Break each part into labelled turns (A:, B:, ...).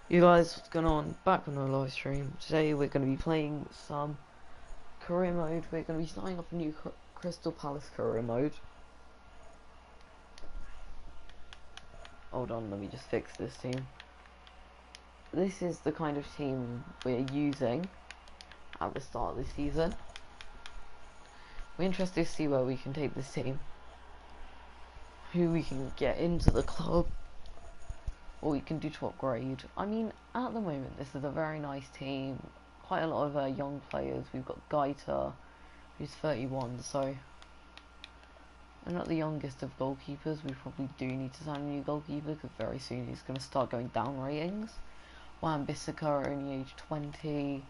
A: You guys, what's going on? Back on our live stream. Today we're going to be playing some career mode. We're going to be starting off a new Crystal Palace career mode. Hold on, let me just fix this team. This is the kind of team we're using at the start of the season. We're interested to see where we can take this team. Who we can get into the club. What we can do to upgrade. I mean, at the moment this is a very nice team. Quite a lot of young players. We've got Gaita, who's 31, so we're not the youngest of goalkeepers. We probably do need to sign a new goalkeeper because very soon he's going to start going down ratings. Wan-Bissaka only age 20.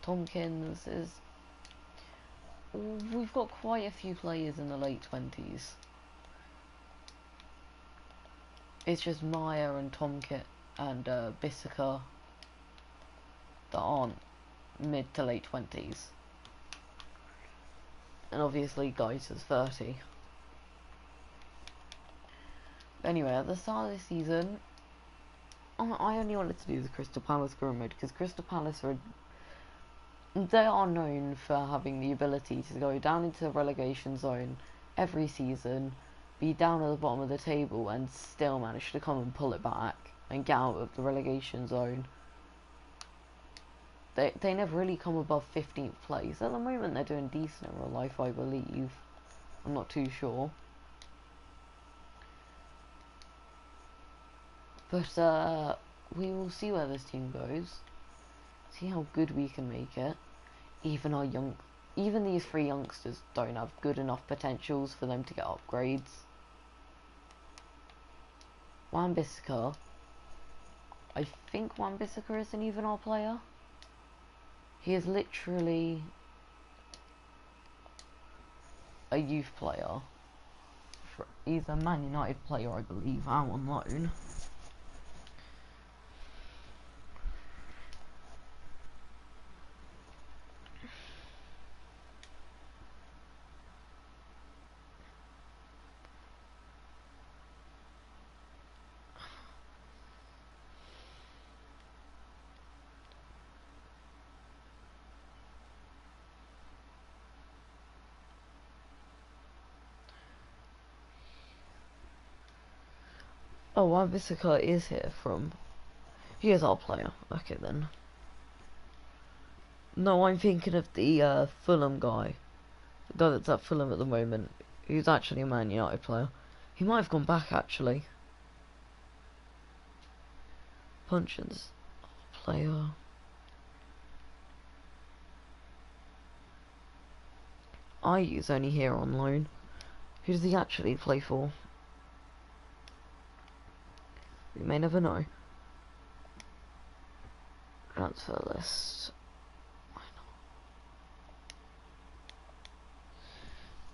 A: Tompkins is... We've got quite a few players in the late 20s. It's just Maya and Tompkins and Bissaka that aren't mid to late 20s. And obviously Gaita's 30. Anyway, at the start of the season, I only wanted to do the Crystal Palace career mode because Crystal Palace they are known for having the ability to go down into the relegation zone every season, be down at the bottom of the table and still manage to come and pull it back and get out of the relegation zone. They never really come above 15th place. At the moment they're doing decent in real life, I believe. I'm not too sure. But we will see where this team goes. See how good we can make it. Even these three youngsters don't have good enough potentials for them to get upgrades. Wan-Bissaka. I think Wan-Bissaka is an even our player. He is literally a youth player. He's a Man United player, I believe, out on loan. Oh, Wan-Bissaka is here from... He is our player. Okay, then. No, I'm thinking of the Fulham guy. The guy that's at Fulham at the moment. Who's actually a Man United player. He might have gone back, actually. Punchins. Player. Ayu's only here on loan. Who does he actually play for? We may never know. Transfer list. Why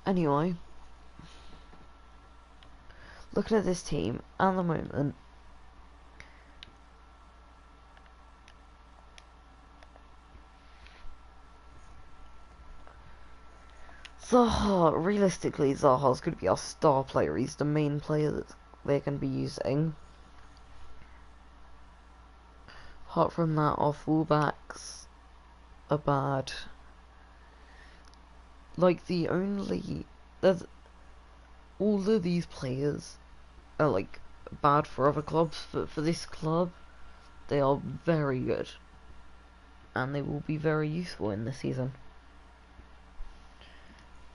A: not? Anyway. Looking at this team at the moment. Zaha, realistically, Zaha's going to be our star player. He's the main player that they're going to be using. Apart from that, our fullbacks are bad. Like, all of these players are, like, bad for other clubs, but for this club, they are very good. And they will be very useful in this season.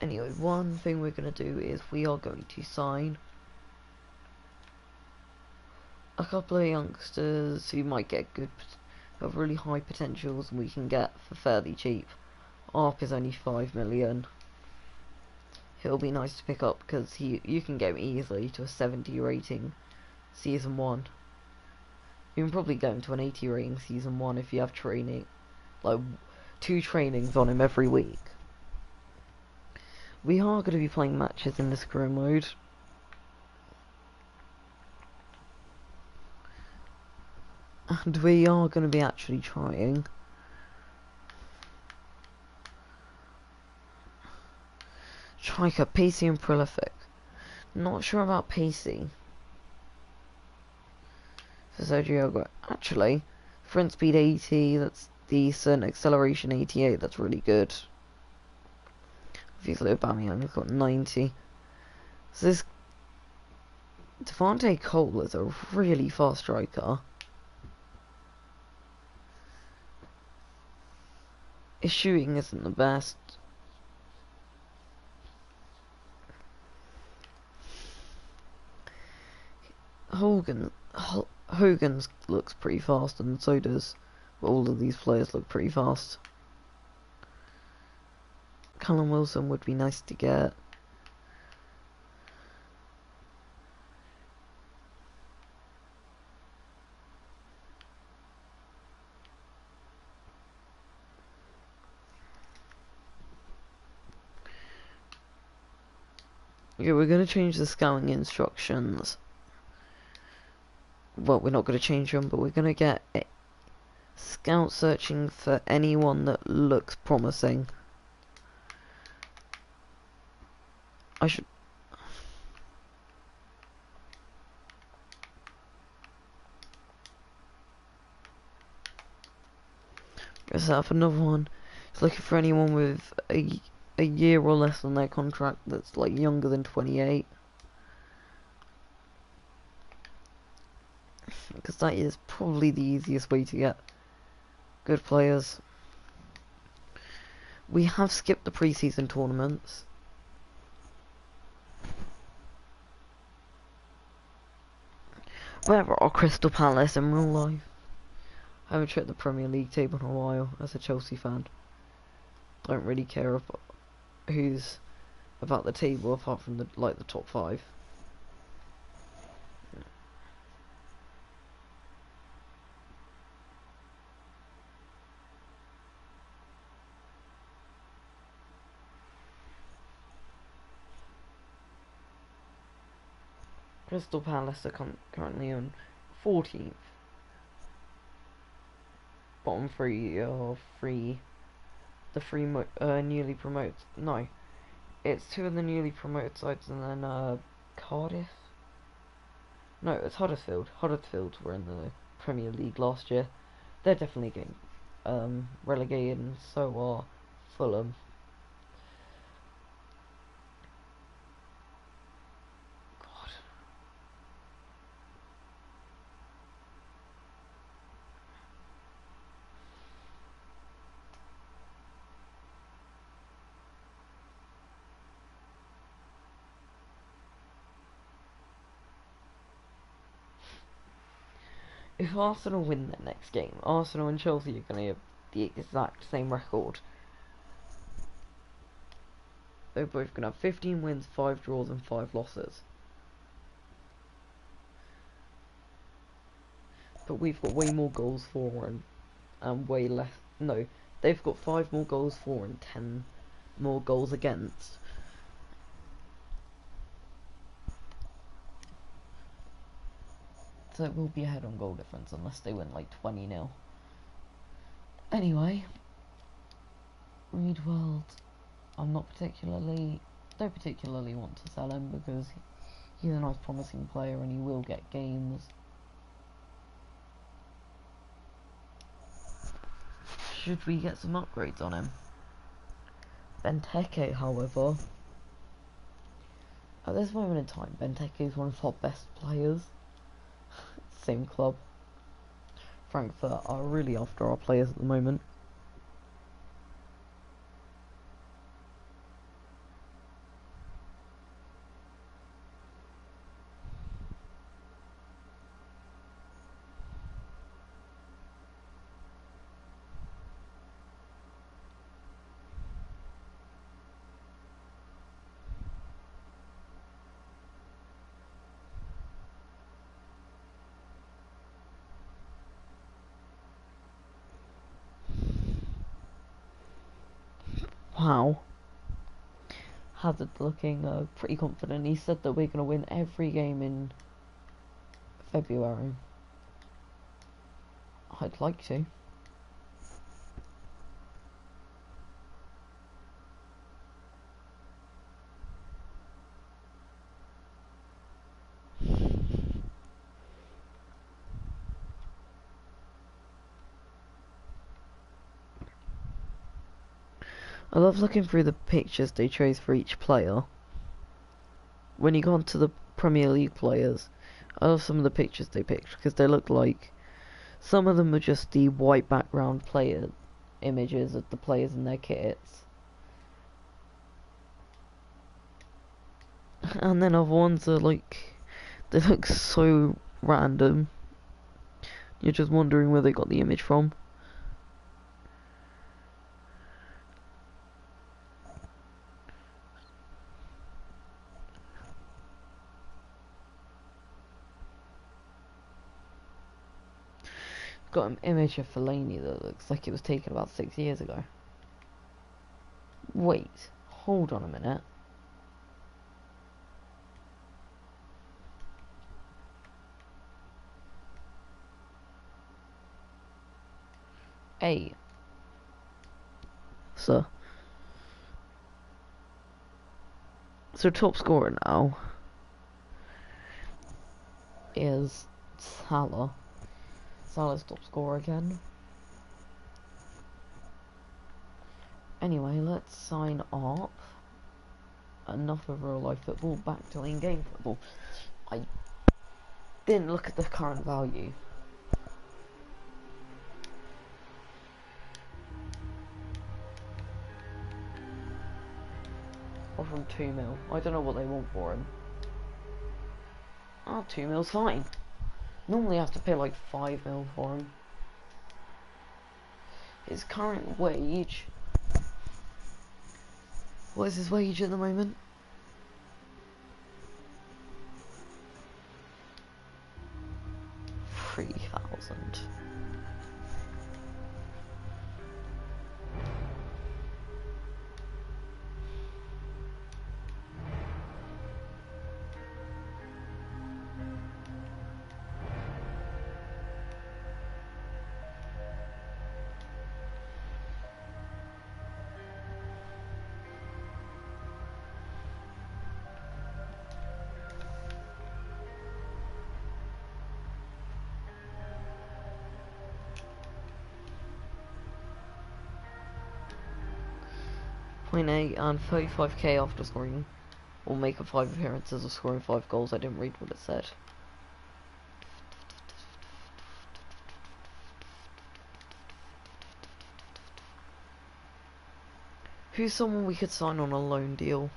A: Anyway, one thing we're going to do is we are going to sign a couple of youngsters who might have really high potentials and we can get for fairly cheap. ARP is only 5 million. He'll be nice to pick up because you can get him easily to a 70 rating season 1. You can probably get him to an 80 rating season 1 if you have training, like 2 trainings on him every week. We are going to be playing matches in this career mode. And we are going to be actually trying. Striker, pacey and prolific. Not sure about pacey. For Sergio Aguero. Actually, Front speed 80, that's decent. Acceleration 88, that's really good. Obviously, Aubameyang has got 90. So this Devante Cole is a really fast striker. His shooting isn't the best. Hogan's looks pretty fast, and so does all of these players look pretty fast. Callum Wilson would be nice to get. Okay, we're going to change the scouting instructions. Well, we're not going to change them, but we're going to get scout searching for anyone that looks promising. I should... Let's set up another one. It's looking for anyone with a year or less on their contract that's like younger than 28. Because that is probably the easiest way to get good players. We have skipped the pre-season tournaments. Where are Crystal Palace in real life? I haven't checked the Premier League table in a while as a Chelsea fan. Don't really care about who's about the table apart from the top 5. Crystal Palace are currently on 14th. Bottom 3 are the 3 newly promoted. No, it's 2 of the newly promoted sides, and then Cardiff. No, it's Huddersfield. Huddersfield were in the Premier League last year. They're definitely getting relegated, and so are Fulham. If Arsenal win their next game, Arsenal and Chelsea are going to have the exact same record. They're both going to have 15 wins, 5 draws and 5 losses. But we've got way more goals for and way less... No, they've got 5 more goals for and 10 more goals against. So it will be ahead on goal difference unless they win like 20-0. Anyway, Reed World, don't particularly want to sell him because he's a nice promising player and he will get games. Should we get some upgrades on him? Benteke, however, at this moment in time, Benteke is one of our best players. Same club. Frankfurt are really after our players at the moment. Wow. Hazard looking pretty confident. He said that we're going to win every game in February. I'd like to. I love looking through the pictures they chose for each player. When you go onto the Premier League players, I love some of the pictures they picked because they look like some of them are just the white background player images of the players in their kits, and then other ones are like they look so random. You're just wondering where they got the image from. Got an image of Fellaini that looks like it was taken about 6 years ago. Wait, hold on a minute. Hey, sir. So top scorer now is Salah. Salah's top scorer again. Anyway, let's sign up. Enough of real life football, back to in-game football. I didn't look at the current value. Offer him 2 mil. I don't know what they want for him. Ah, 2 mil's fine. Normally I have to pay like 5 mil for him. His current wage... What is his wage at the moment? $3,000. .8 and 35k after scoring, or making 5 appearances or scoring 5 goals. I didn't read what it said. Who's someone we could sign on a loan deal?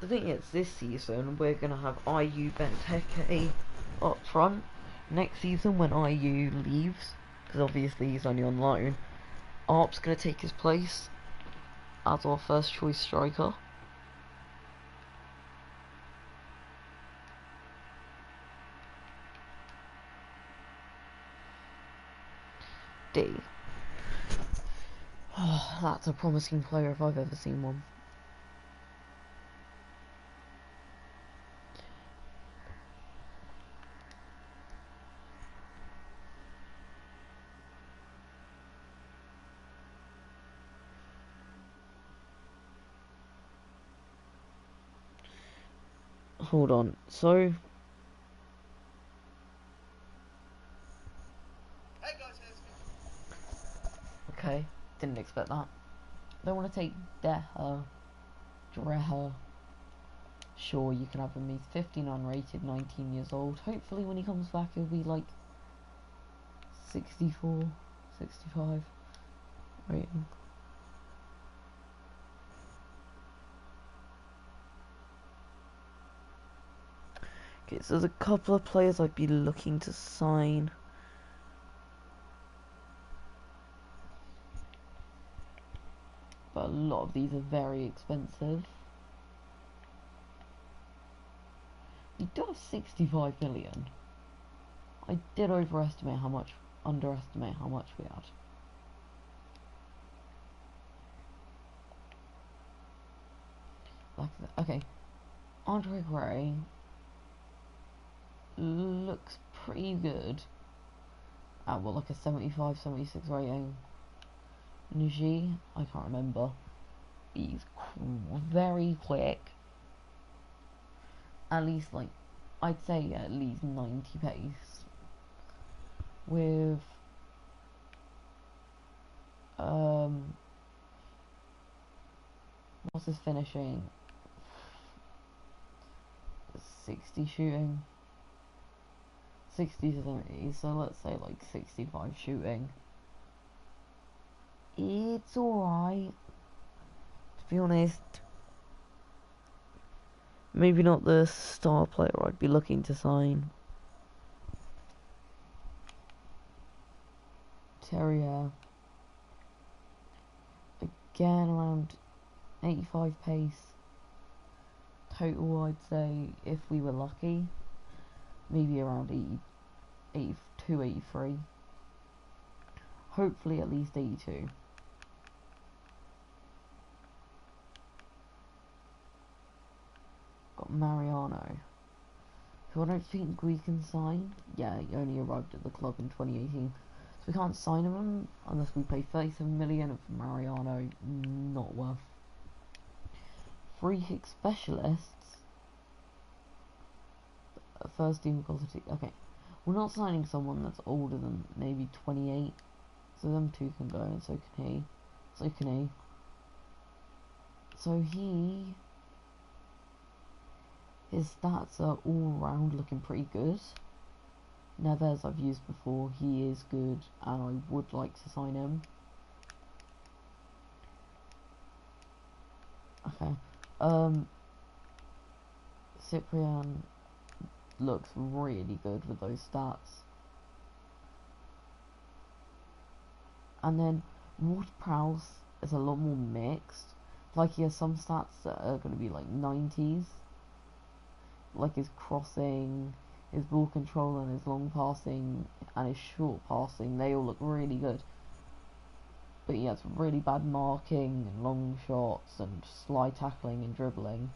A: The thing is, this season we're going to have IU Benteke up front. Next season, when IU leaves, because obviously he's only on loan, Arp's going to take his place as our first choice striker. D. Oh, that's a promising player if I've ever seen one. Hold on, so... Okay, didn't expect that. They want to take Dreher. Sure, you can have him. He's 15 unrated, 19 years old. Hopefully when he comes back he'll be like 64, 65 rating. Okay, so there's a couple of players I'd be looking to sign. But a lot of these are very expensive. We do have 65 million. I did underestimate how much we had. Okay, Andre Gray looks pretty good. at what, like a 75, 76 rating. Nji, I can't remember. He's very quick. At least, like, I'd say at least 90 pace. With what's his finishing? 60 shooting. 60 to 70, so let's say like 65 shooting. It's alright, to be honest. Maybe not the star player I'd be looking to sign. Terrier. Again, around 85 pace. Total, I'd say, if we were lucky, maybe around 82, 83. Hopefully at least 82. Got Mariano, who I don't think we can sign. Yeah, he only arrived at the club in 2018. So we can't sign him unless we pay 37 million of Mariano. Not worth. Free kick specialists. First team quality. Okay, we're not signing someone that's older than maybe 28. So them two can go, and so can he. So can he. So his stats are all round looking pretty good. Neves I've used before, he is good, and I would like to sign him. Okay, Cyprian looks really good with those stats. And then Ward-Prowse is a lot more mixed. Like, he has some stats that are going to be like 90s. Like his crossing, his ball control, and his long passing, and his short passing, they all look really good. But he has really bad marking, and long shots, and slide tackling and dribbling.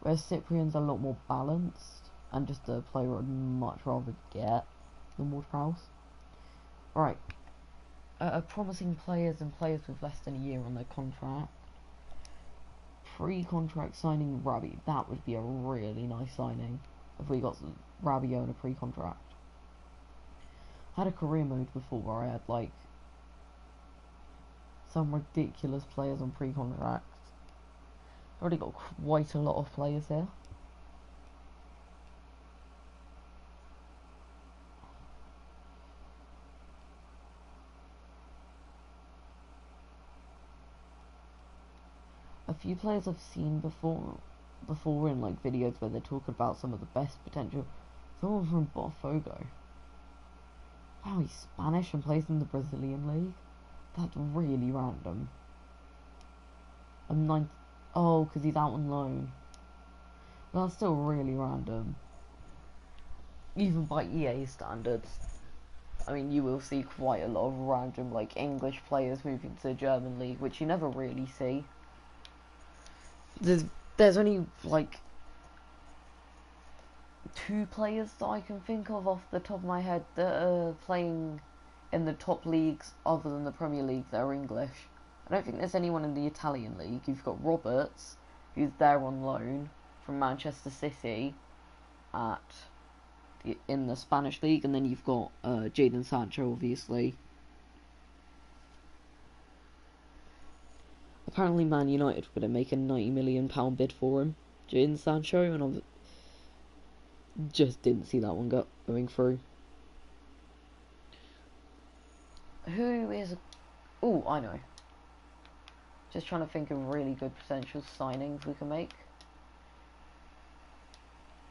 A: Whereas Cyprian's a lot more balanced, and just a player I'd much rather get than Ward-Prowse. Right. Promising players and players with less than a year on their contract. Pre-contract signing Rabi, that would be a really nice signing if we got Rabiot in a pre-contract. I had a career mode before where I had like some ridiculous players on pre-contract. Already got quite a lot of players here. A few players I've seen before in like videos where they're talking about some of the best potential. Someone from Botafogo. Wow, he's Spanish and plays in the Brazilian league. That's really random. Oh, because he's out on loan. That's still really random. Even by EA standards. I mean, you will see quite a lot of random like English players moving to the German league, which you never really see. There's only like 2 players that I can think of off the top of my head that are playing in the top leagues other than the Premier League that are English. I don't think there's anyone in the Italian league. You've got Roberts, who's there on loan from Manchester City in the Spanish league, and then you've got Jadon Sancho, obviously. Apparently Man United were going to make a £90 million bid for him, Jadon Sancho, and I just didn't see that one going through. Who is... Oh, I know. Just trying to think of really good potential signings we can make.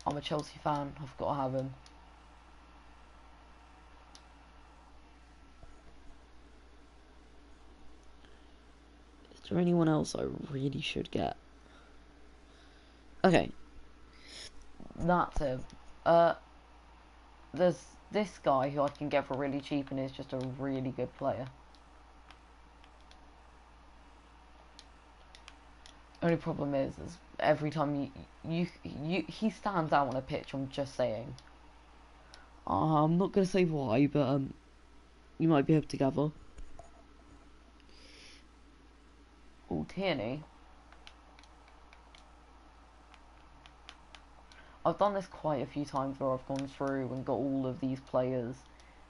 A: I'm a Chelsea fan, I've got to have him. Is there anyone else I really should get? Okay. That's him. There's this guy who I can get for really cheap and is just a really good player. Only problem is every time he stands out on a pitch. I'm just saying. I'm not gonna say why, but you might be able to gather. Oh, Tierney. I've done this quite a few times where I've gone through and got all of these players,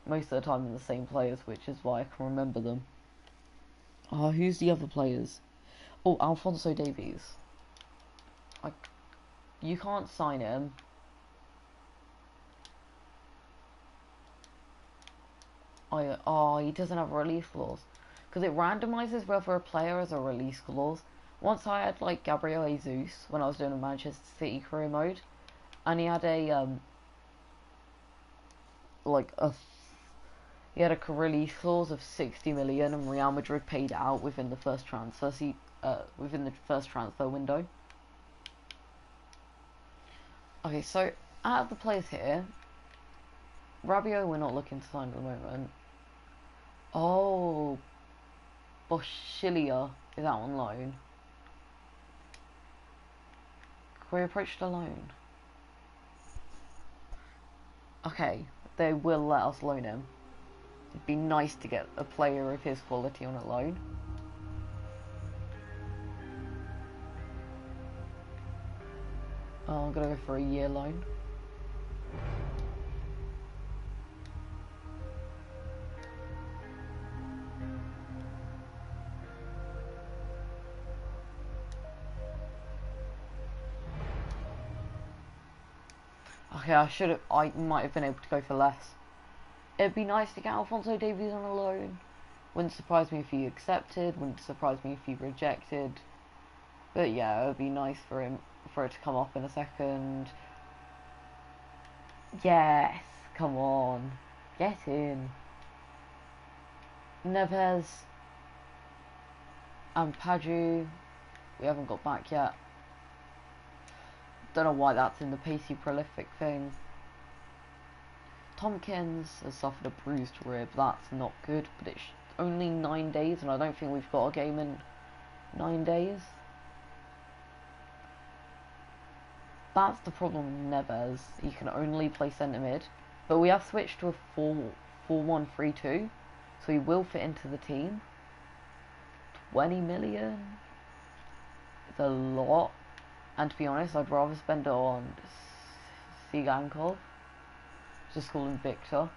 A: most of the time in the same players, which is why I can remember them. Who's the other players? Oh, Alphonso Davies. You can't sign him. He doesn't have a release clause. Because it randomizes whether a player has a release clause. Once I had, like, Gabriel Jesus when I was doing a Manchester City career mode. And he had a, he had a release clause of 60 million, and Real Madrid paid it out within the first transfer window. Okay, so out of the players here, Rabiot we're not looking to sign at the moment. Oh, Boschilia is out on loan. Can we approach the loan? Okay, they will let us loan him. It'd be nice to get a player of his quality on a loan. I'm gonna go for a year loan. Okay, I might have been able to go for less. It'd be nice to get Alphonso Davies on a loan. Wouldn't surprise me if he accepted, wouldn't surprise me if he rejected. But yeah, it would be nice for it to come up in a second. Yes, come on. Get in. Neves and Paju, we haven't got back yet. Don't know why that's in the pacey prolific thing. Tompkins has suffered a bruised rib. That's not good, but it's only 9 days, and I don't think we've got a game in 9 days. That's the problem with Neves. He can only play centre mid, but we have switched to a 4-1-3-2, so he will fit into the team. 20 million is a lot, and to be honest, I'd rather spend it on Sigankov. Just call him Victor.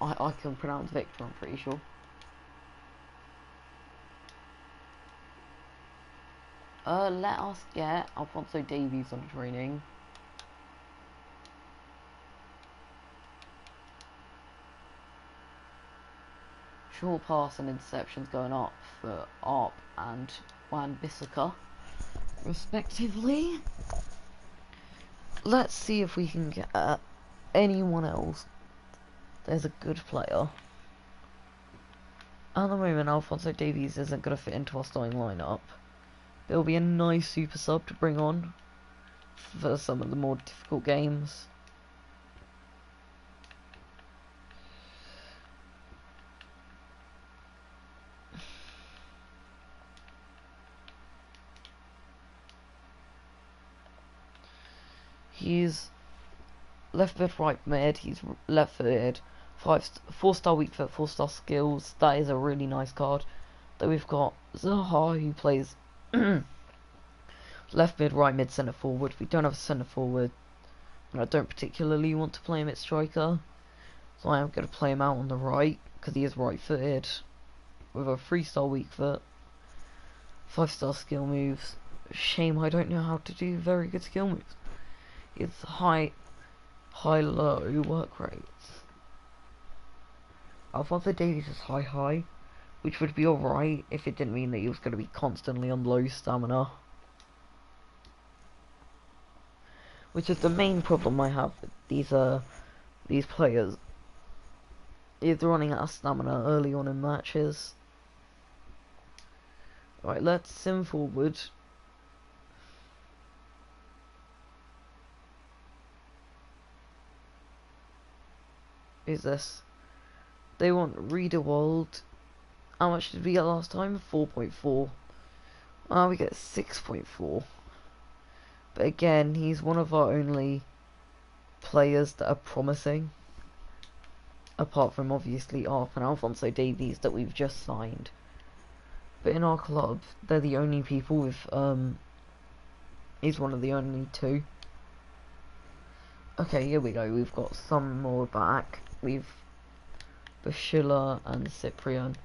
A: I can pronounce Victor, I'm pretty sure. Let us get Alphonso Davies on training. Short pass and interceptions going up for Arp and Wan-Bissaka, respectively. Let's see if we can get anyone else. There's a good player. At the moment, Alphonso Davies isn't going to fit into our starting lineup. It'll be a nice super sub to bring on for some of the more difficult games. He's left mid, right mid. He's left footed. 4-star weak foot, 4-star skills. That is a really nice card. Then we've got Zaha, who plays left mid, right mid, centre forward. We don't have a centre forward, and I don't particularly want to play him at striker, so I am going to play him out on the right because he is right footed with a 3-star weak foot, 5-star skill moves. Shame I don't know how to do very good skill moves. It's high-low work rates. Alphonso Davies is high, which would be alright if it didn't mean that he was going to be constantly on low stamina. Which is the main problem I have with these players. Is running out of stamina early on in matches. Right, let's sim forward. Who's this? They want Riederwald. How much did we get last time? 4.4. We get 6.4. But again, he's one of our only players that are promising. apart from obviously Arp and Alphonso Davies that we've just signed. But in our club, they're the only people with, he's one of the only two. Okay, here we go, we've got some more back. We've Bashila and Cyprian.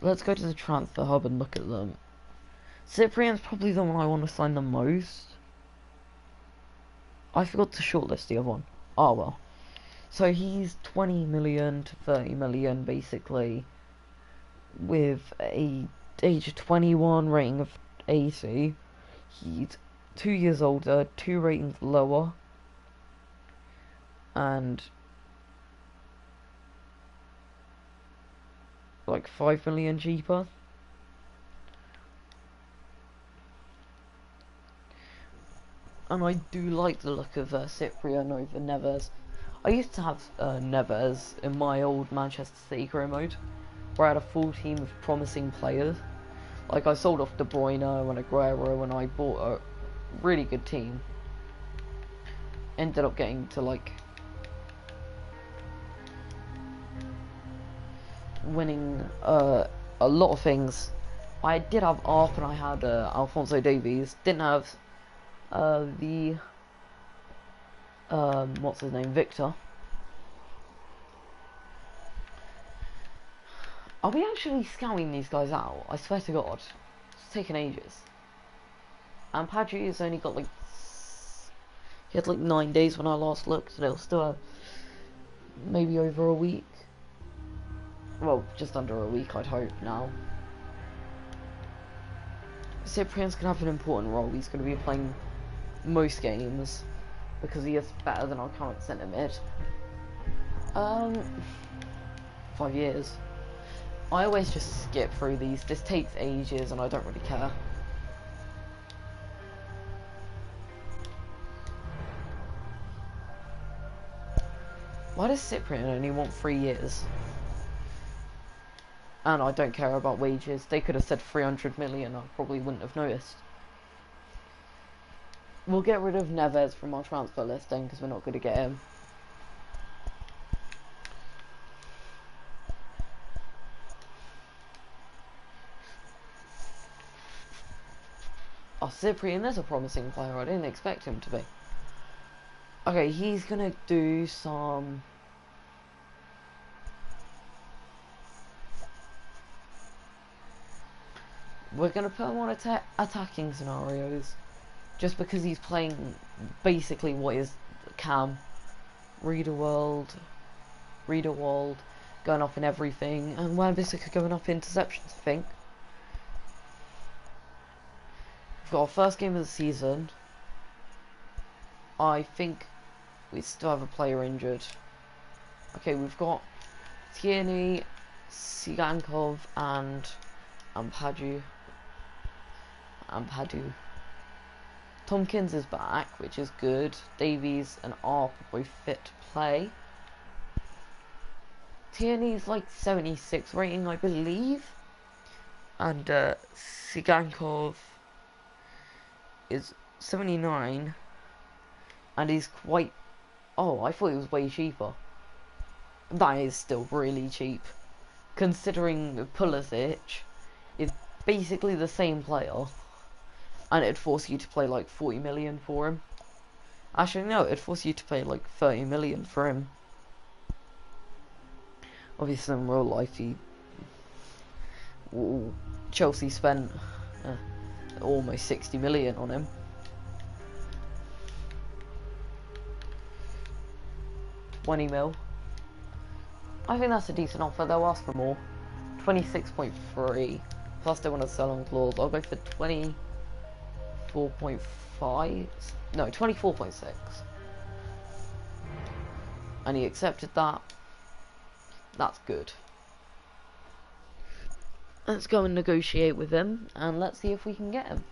A: Let's go to the transfer hub and look at them. Cyprian's probably the one I want to sign the most. I forgot to shortlist the other one. Oh well. So he's 20 million to 30 million basically, with a age of 21, rating of 80. He's 2 years older, 2 ratings lower, and like 5 million cheaper. And I do like the look of Cyprian over Neves. I used to have Neves in my old Manchester City career mode, where I had a full team of promising players. Like, I sold off De Bruyne and Aguero and I bought a really good team. Ended up getting to, like, winning a lot of things. I did have Arp and I had Alphonso Davies. Didn't have what's his name, Victor. Are we actually scouting these guys out? I swear to God, it's taken ages. And Padgett has only got like, he had like 9 days when I last looked, so it'll still have maybe over a week. Well, just under a week, I'd hope now. Cyprian's gonna have an important role. He's gonna be playing most games because he is better than our current centre mid. 5 years. I always just skip through these. This takes ages and I don't really care. Why does Cyprian only want 3 years? And I don't care about wages. They could have said 300 million, I probably wouldn't have noticed. We'll get rid of Neves from our transfer list then, because we're not going to get him. Oh, Cyprian, there's a promising player. I didn't expect him to be. Okay, he's going to do some... We're going to put him on attacking scenarios. Just because he's playing basically what is Cam. Riederwald, going off in everything. And Wan-Bissaka going off in interceptions, I think. We've got our first game of the season. I think we still have a player injured. Okay, we've got Tierney, Sigankov, and Ampadu. Tompkins is back, which is good. Davies and Arp are both fit to play. Tierney's like 76 rating, I believe. And Sigankov is 79. And he's quite... Oh, I thought he was way cheaper. That is still really cheap. Considering Pulisic is basically the same player. And it'd force you to pay like 40 million for him. Actually, no, it'd force you to pay like 30 million for him. Obviously, in real life, Chelsea spent almost 60 million on him. $20 million. I think that's a decent offer. They'll ask for more. 26.3. Plus, they want to sell on clause. I'll go for 24.5. No, 24.6. And he accepted that. That's good. Let's go and negotiate with him, and let's see if we can get him.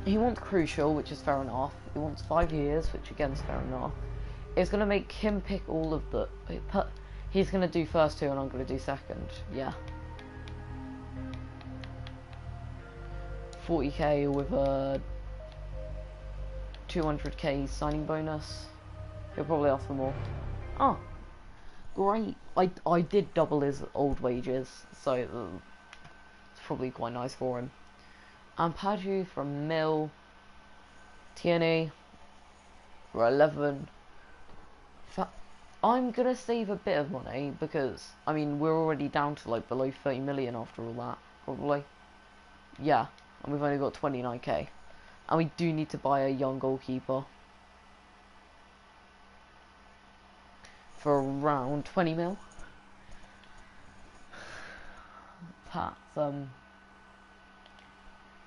A: He wants crucial, which is fair enough. He wants 5 years, which again is fair enough. It's going to make him pick all of the... He's going to do first two, and I'm going to do second. Yeah. 40k with a 200k signing bonus. He'll probably ask for more. Oh, great. I did double his old wages, so it's probably quite nice for him. And Padu from Mill. Tierney for 11. I'm gonna save a bit of money because I mean we're already down to like below 30 million after all that, probably. Yeah, and we've only got 29k, and we do need to buy a young goalkeeper for around 20 mil. That's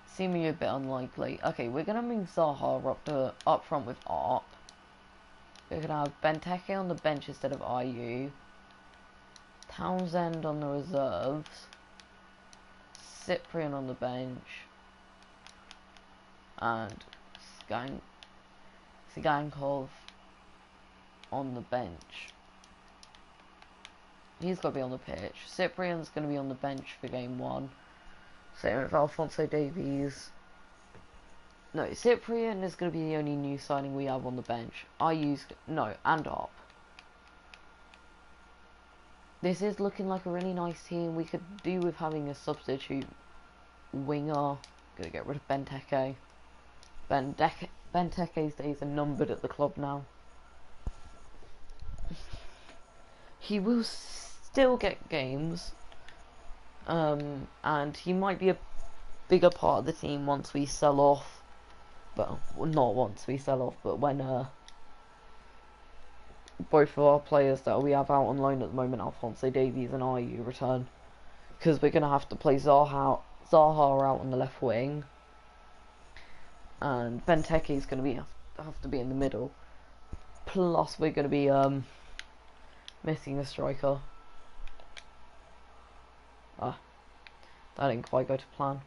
A: seeming a bit unlikely. Okay, we're gonna move Zaha up front with Art. We're gonna have Benteke on the bench instead of IU. Townsend on the reserves. Cyprian on the bench. And Sigankov on the bench. He's got to be on the pitch. Cyprian's going to be on the bench for game 1. Same with Alphonso Davies. No, Cyprian is going to be the only new signing we have on the bench. And up. This is looking like a really nice team. We could do with having a substitute winger. Gonna get rid of Benteke. Benteke's days are numbered at the club now. He will still get games. And he might be a bigger part of the team once we sell off. Well, not once we sell off, but when both of our players that we have out on loan at the moment, Alphonso Davies and IU, return. Because we're going to have to play Zaha out on the left wing. And Benteke is going to have to be in the middle. Plus we're going to be missing a striker. That didn't quite go to plan.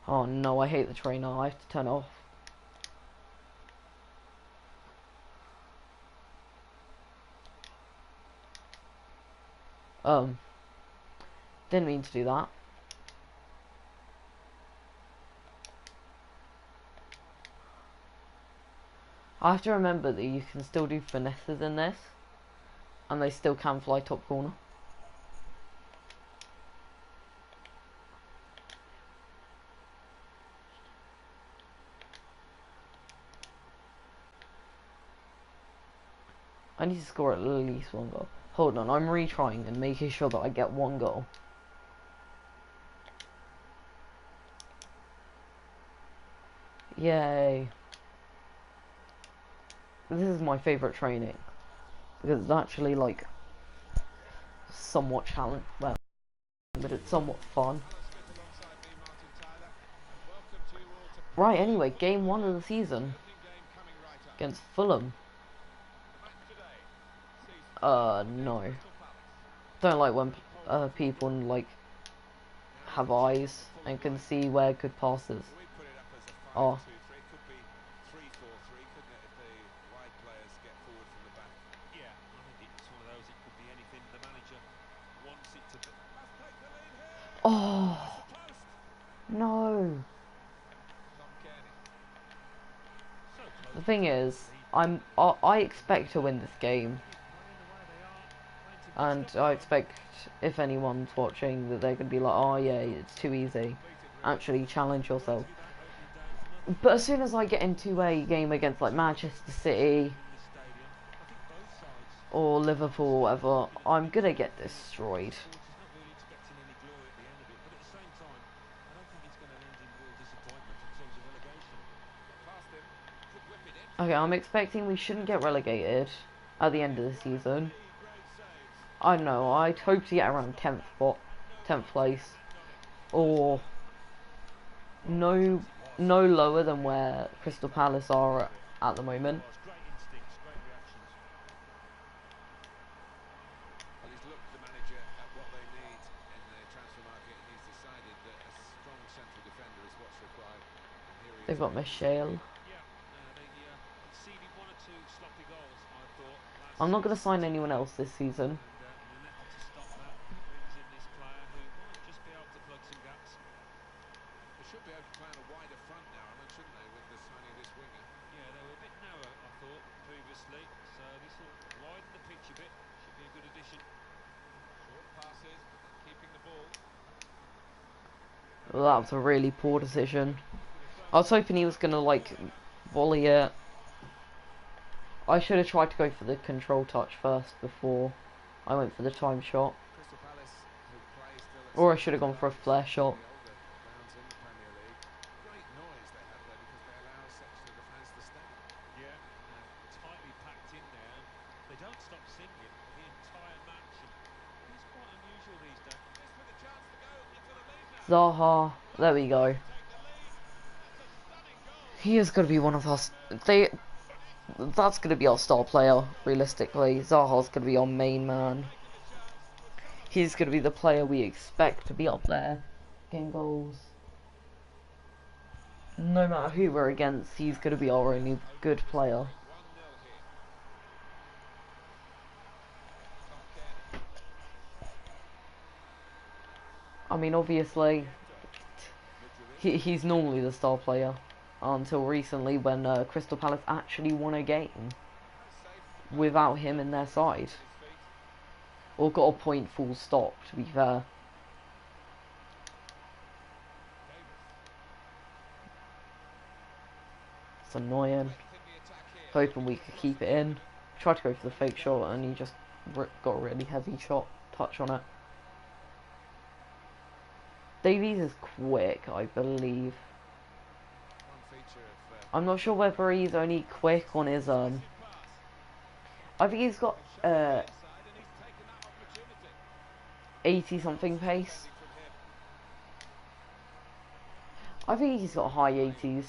A: Oh no, I hate the trainer. I have to turn it off. Didn't mean to do that. I have to remember that you can still do finesses in this, and they still can fly top corner. I need to score at least 1 goal. Hold on, I'm retrying and making sure that I get 1 goal. Yay. This is my favourite training. Because it's actually like somewhat challenge, well, but it's somewhat fun. Right, anyway, game 1 of the season against Fulham. No. Don't like when people like have eyes and can see where good passes are. Oh no. The thing is, I expect to win this game. And I expect, if anyone's watching, that they're going to be like, oh yeah, it's too easy. Actually, challenge yourself. But as soon as I get into a game against like Manchester City or Liverpool or whatever, I'm going to get destroyed. Okay, I'm expecting we shouldn't get relegated at the end of the season. I don't know, I'd hope to get around 10th place, or no lower than where Crystal Palace are at the moment. They've got Michelle. I'm not going to sign anyone else this season.
B: play on a wider front now, Alan, shouldn't they, with the signing of this winger?
C: Yeah, they were a bit narrow, I thought, previously. So this will widen the pitch a bit. Should be a good addition.
B: Short passes, but keeping the ball.
A: Well, that was a really poor decision. I was hoping he was gonna like volley it. I should have tried to go for the control touch first before I went for the time shot.
B: Crystal Palace, who play still at
A: Or I
B: such
A: should have gone for a
B: advantage
A: flare
B: on
A: shot.
B: the older grounds in the Premier League. Great noise they have there because they allow a section of the fans to stand.
C: Yeah, tightly packed in there. And they don't stop singing the entire match. And it's quite unusual these days.
B: This with a chance to go into the lead now.
A: Zaha, there we go.
B: Take the lead. That's a stunning goal.
A: He is going to be one of us. That's going to be our star player, realistically. Zaha's going to be our main man.
B: Taking the chance.
A: He's going to be the player we expect to be up there, getting goals. No matter who we're against, he's going to be our only good player.
B: 1-0 here. Tom Cairney.
A: I mean, obviously, he's normally the star player. Until recently when Crystal Palace actually won a game without him in their side. Or got a point full stop, to be fair. It's annoying. Hoping we could keep it in. Tried to go for the fake shot and he just got a really heavy shot touch on it. Davies is quick, I believe. I'm not sure whether he's only quick on his I think he's got 80 something pace. I think he's got high 80s.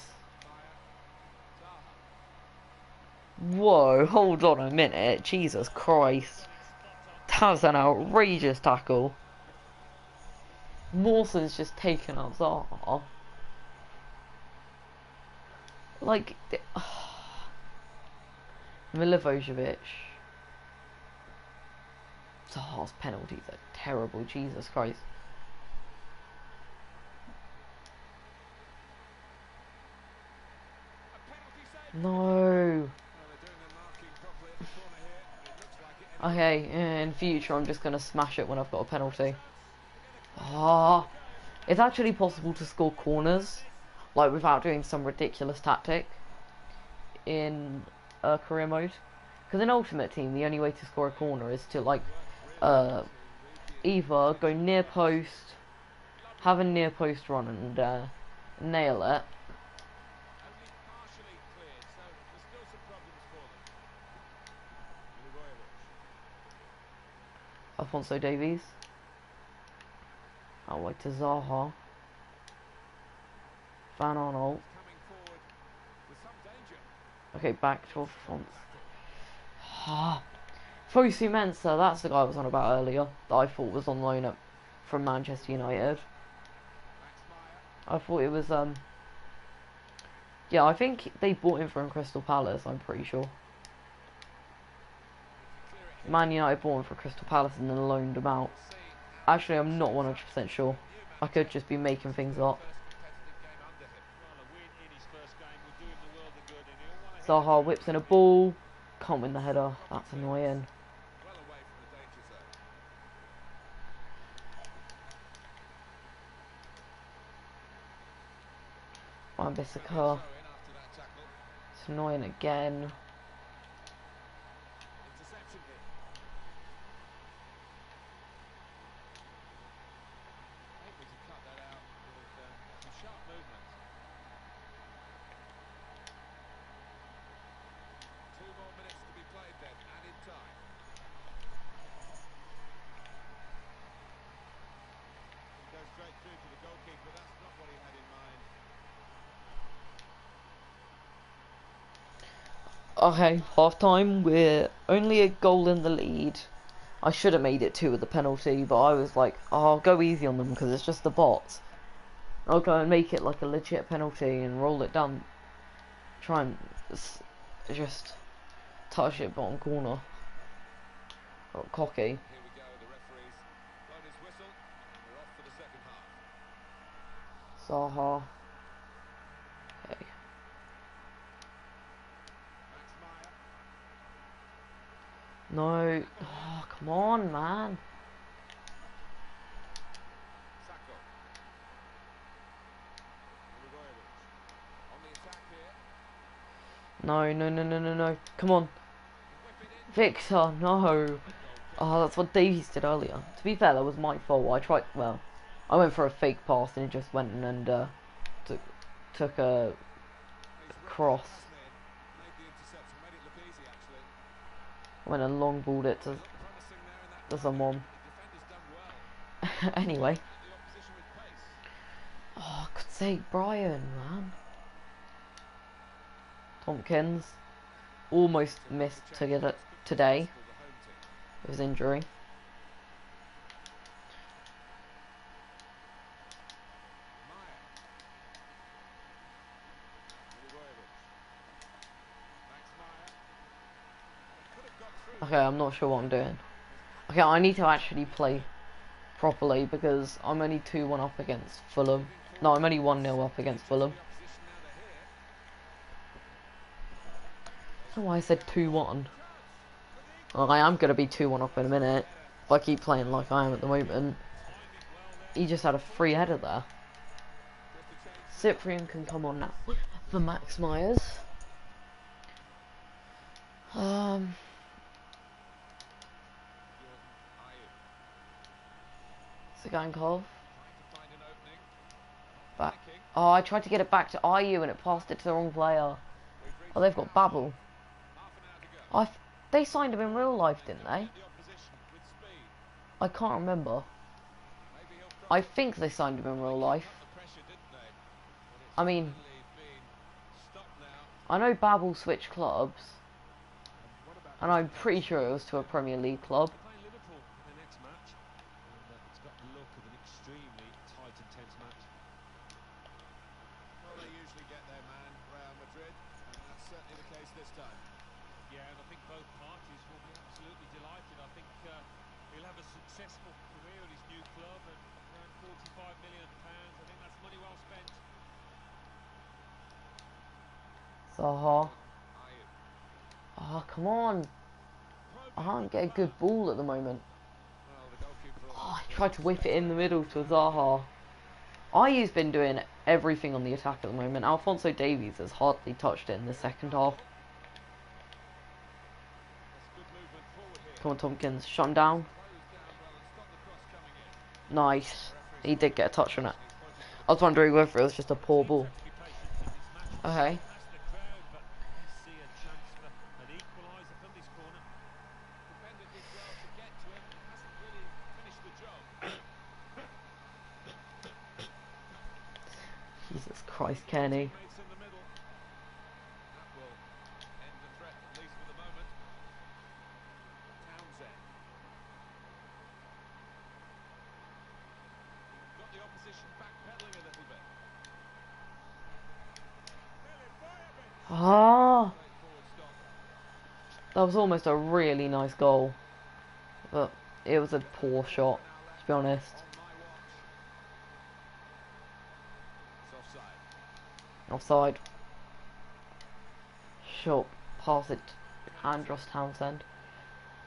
A: Whoa, hold on a minute. Jesus Christ. That was an outrageous tackle. Mawson's just taken out Zaha. Like, Milivojevic. Zaha's penalties are terrible, Jesus Christ. No. Okay, in future I'm just going to smash it when I've got a penalty. Ah, it's actually possible to score corners, like without doing some ridiculous tactic in career mode. Because in Ultimate Team, the only way to score a corner is to like either go near post, have a near post run and nail it. Alphonso Davies. Out wide to Zaha. Van Arnold. Okay, back to Alphonso. Fosu Mensah, that's the guy I was on about earlier, that I thought was on loan up from Manchester United. I thought it was, yeah, I think they bought him from Crystal Palace, I'm pretty sure. Man United bought him from Crystal Palace and then loaned him out. Actually, I'm not 100% sure. I could just be making things up. Zaha whips in a ball. Can't win the header. That's annoying. Wan-Bissaka. It's annoying again. Okay, half time, we're only a goal in the lead. I should have made it 2 with the penalty, but I was like, oh, I'll go easy on them because it's just the bots. I'll go and make it like a legit penalty and roll it down. Try and just touch it bottom corner. Oh, cocky.
B: Here we go, the referee's blown his whistle, and we're off for the second half.
A: Zaha. No. Oh, come on, man.
B: Sacco. Milivojevic. On the attack here.
A: No, no, no, no, no, no. Come on.
B: Whip it in.
A: Victor, no.
B: Goal kick.
A: Oh, that's what Davies did earlier. To be fair, that was my fault. I tried, well, I went for a fake pass and he just went and took a
B: He's ripped
A: cross.
B: that, hasn't he? Made the interception, made it look easy actually.
A: Went and long balled it
B: Well, it looked promising there in that
A: to
B: moment.
A: someone.
B: The defender's done well.
A: Anyway.
B: At the opposition with pace.
A: Oh, God's sake, Brian, man. Tompkins almost missed to get it today with his injury. Okay, I'm not sure what I'm doing. Okay, I need to actually play properly because I'm only 2-1 up against Fulham. No, I'm only 1-0 up against Fulham. That's why I said 2-1. Well, I am going to be 2-1 up in a minute. If I keep playing like I am at the moment. He just had a free header there. Cyprian can come on now for Max Myers. Sagankov. Back. Oh, I tried to get it back to IU and it passed it to the wrong player. Oh, they've got Babel. They signed him in real life, didn't they? I can't remember. I think they signed him in real life. I mean, I know Babel switched clubs, and I'm pretty sure it was to a Premier League club.
B: Well, they usually get their man, Real Madrid, and that's certainly the case this time.
C: Yeah, and I think both parties will be absolutely delighted. I think he'll have a successful career at his new club and around £45 million. I think that's money well spent.
A: Zaha. Oh, come on. I can't get a good ball at the moment. Oh, I tried to whip it in the middle to Zaha. IU's been doing everything on the attack at the moment. Alphonso Davies has hardly touched it in the second half. Come on, Tompkins. Shut him down. Nice. He did get a touch on it. I was wondering whether it was just a poor ball. Okay. Jesus Christ, Kenny. Ah, that was almost a really nice goal, but it was a poor shot, to be honest. Offside. Short pass it, Andros Townsend.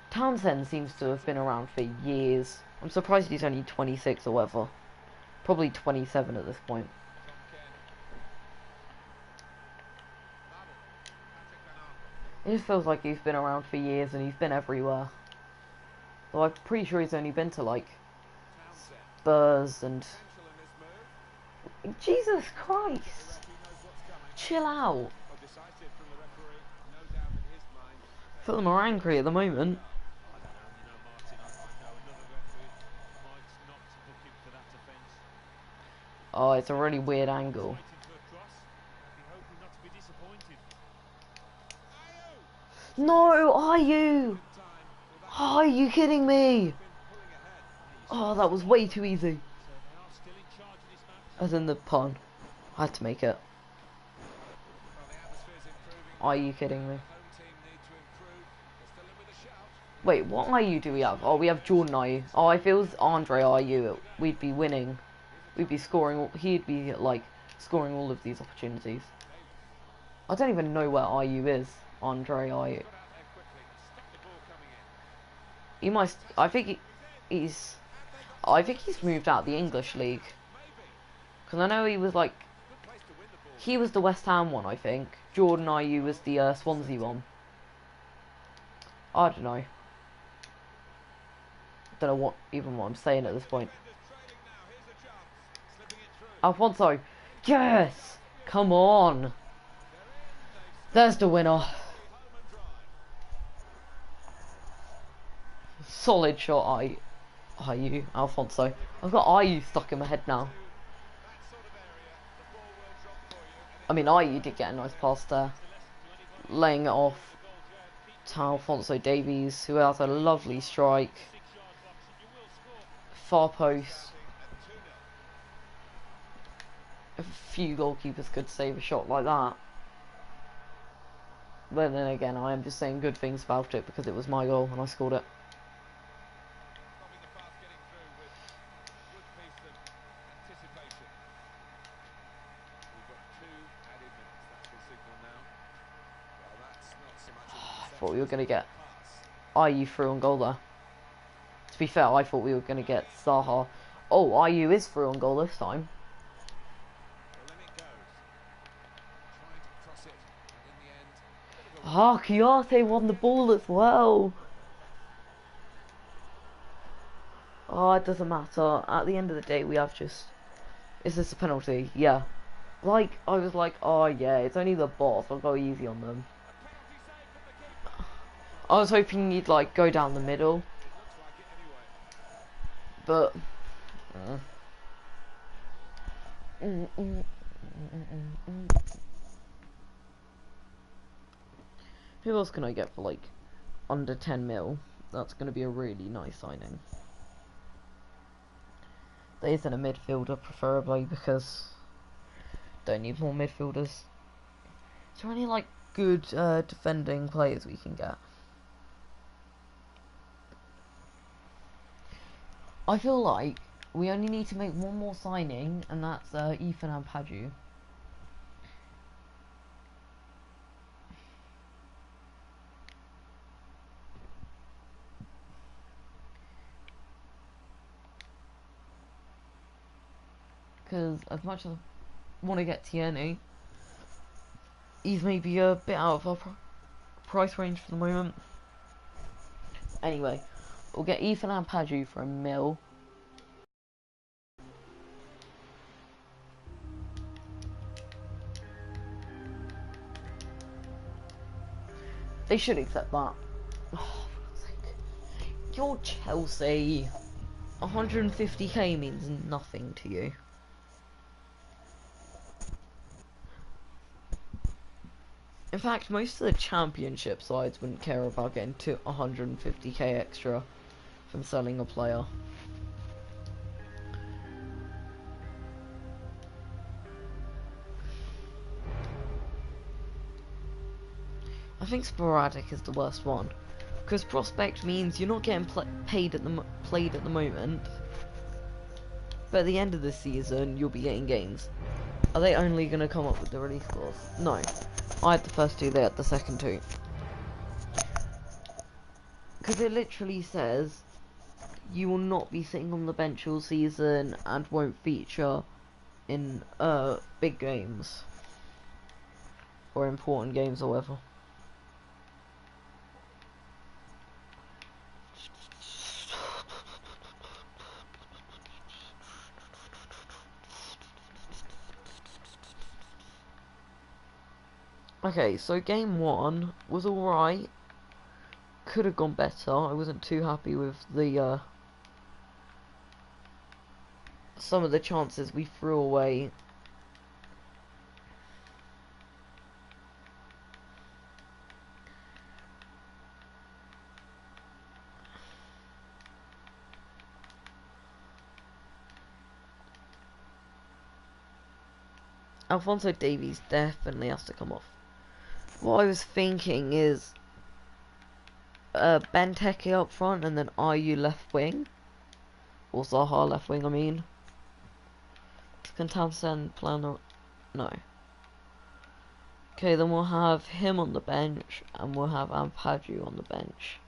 A: Townsend seems to have been around for years. I'm surprised he's only 26 or whatever. Probably 27 at this point. It just feels like he's been around for years and he's been everywhere. Though I'm pretty sure he's only been to like Spurs and... Jesus Christ! Chill out! Fulham are angry at the moment. Oh, it's a really weird angle. No, are you? Oh, are you kidding me? Oh, that was way too easy. As in the pun. I had to make it. Are you kidding me? Wait, what IU do we have? Oh, we have Jordan IU. Oh, if it was Andre IU, we'd be winning. We'd be scoring. He'd be like scoring all of these opportunities. I don't even know where IU is. Andre IU. He might. I think he's. I think he's moved out of the English league. Because I know he was like. He was the West Ham one, I think. Jordan Ayew was the Swansea one. I don't know. Don't know what I'm saying at this point. Alfonso. Yes! Come on! There's the winner. Solid shot, Ayew, Alfonso. I've got Ayew stuck in my head now. I mean, Ayew did get a nice pass there. Laying it off to Alfonso Davies, who has a lovely strike. Far post. A few goalkeepers could save a shot like that. But then again, I am just saying good things about it because it was my goal and I scored it. I thought we were going to get Ayew through on goal there. To be fair, I thought we were going to get Zaha. Oh, Ayew is through on goal this time. Ah, Kiyate won the ball as well. Oh, it doesn't matter. At the end of the day, we have just... Is this a penalty? Yeah. Like, I was like, oh yeah, it's only the boss. I'll go easy on them. I was hoping he'd, like, go down the middle. But... Who else can I get for, like, under 10 mil? That's going to be a really nice signing. There isn't a midfielder, preferably, because don't need more midfielders. Is there any, like, good defending players we can get? I feel like we only need to make one more signing, and that's Ethan Ampadu. Because as much as I want to get Tierney, he's maybe a bit out of our price range for the moment. Anyway, we'll get Ethan Ampadu for $1 mil. They should accept that. Oh, for God's sake. You're Chelsea. 150k means nothing to you. In fact, most of the championship sides wouldn't care about getting to 150k extra from selling a player. I think sporadic is the worst one, because prospect means you're not getting played at the moment, but at the end of the season you'll be getting games. Are they only going to come up with the release clause? No. I had the first two, they had the second two. Because it literally says you will not be sitting on the bench all season and won't feature in big games or important games or whatever. Okay, so game 1 was alright. Could have gone better. I wasn't too happy with the some of the chances we threw away. Alfonso Davies definitely has to come off. What I was thinking is Benteke up front and then Ayew left wing. Or Zaha left wing, I mean. Can Townsend play on the... No. Okay, then we'll have him on the bench and we'll have Ampadu on the bench.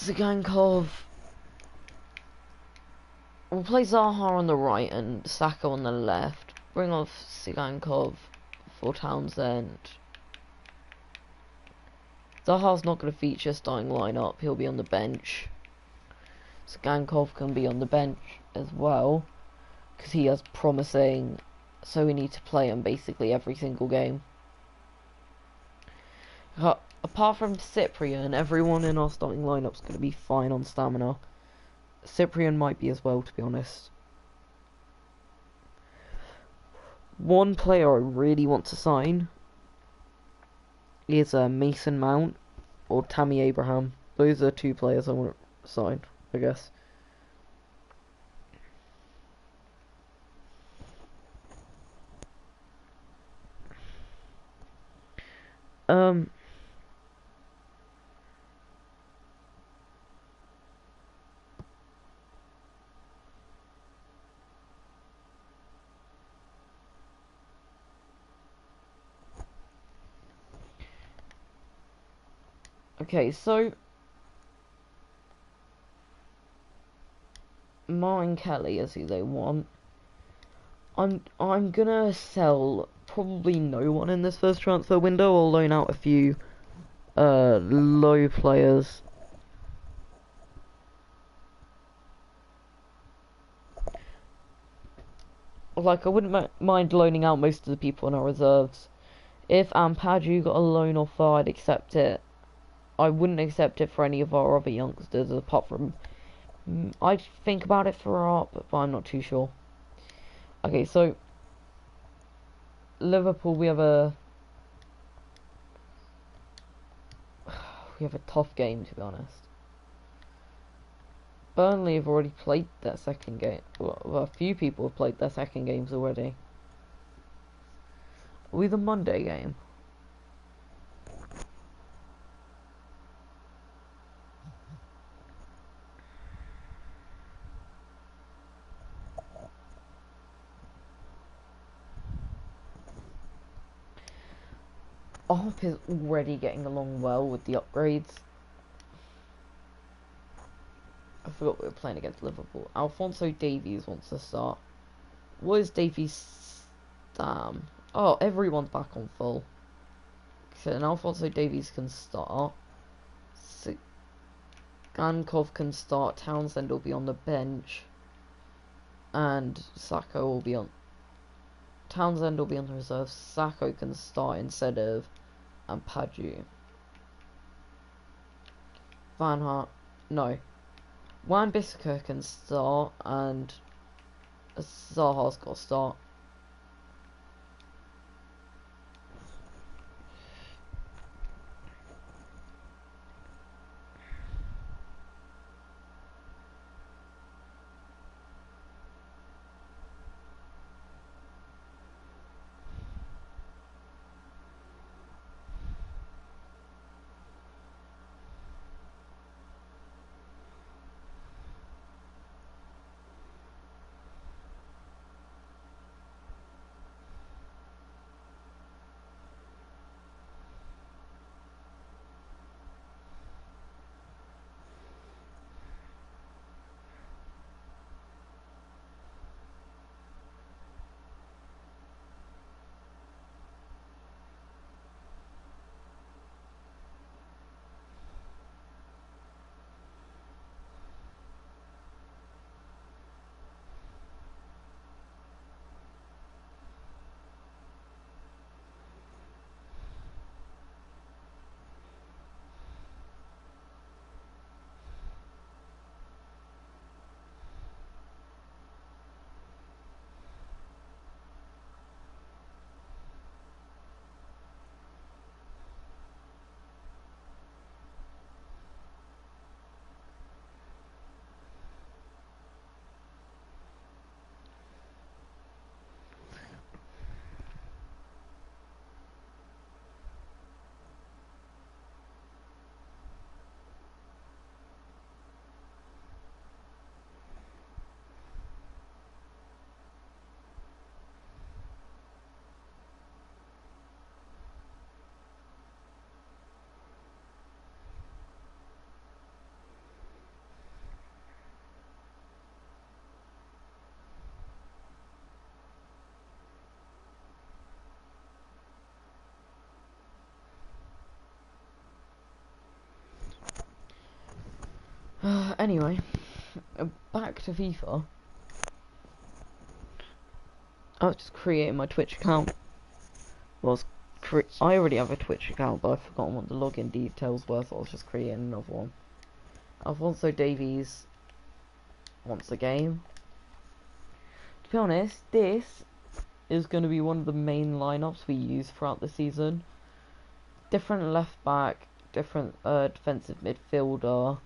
A: Zigankov. We'll play Zaha on the right and Saka on the left. Bring off Zigankov for Townsend. Zaha's not going to feature starting lineup. He'll be on the bench. Zigankov can be on the bench as well, because he has promising, so we need to play him basically every single game. Apart from Cyprian, everyone in our starting lineup's going to be fine on stamina. Cyprian might be as well, to be honest. One player I really want to sign is Mason Mount or Tammy Abraham. Those are two players I want to sign, I guess. Okay, so Martin Kelly is who they want. I'm gonna sell probably no one in this first transfer window. I'll loan out a few low players. Like, I wouldn't mind loaning out most of the people in our reserves. If Ampadu got a loan offer, I'd accept it. I wouldn't accept it for any of our other youngsters, apart from... I'd think about it for Art, but I'm not too sure. Okay, so... Liverpool, we have a... We have a tough game, to be honest. Burnley have already played their second game. Well, a few people have played their second games already. Are we the Monday game? Arp is already getting along well with the upgrades. I forgot we were playing against Liverpool. Alphonso Davies wants to start. What is Davies? Damn. Oh, everyone's back on full. So then Alphonso Davies can start. Gankov can start. Townsend will be on the bench. And Sacco will be on... Townsend will be on the reserve. Sacco can start instead of Ampadu. Van Hart... No. Wan-Bissaka can start, and Zaha's got to start. Anyway, back to FIFA. I was just creating my Twitch account. I already have a Twitch account, but I've forgotten what the login details were, so I was just creating another one. Alfonso Davies wants a game. To be honest, this is going to be one of the main lineups we use throughout the season. Different left back, different defensive midfielder.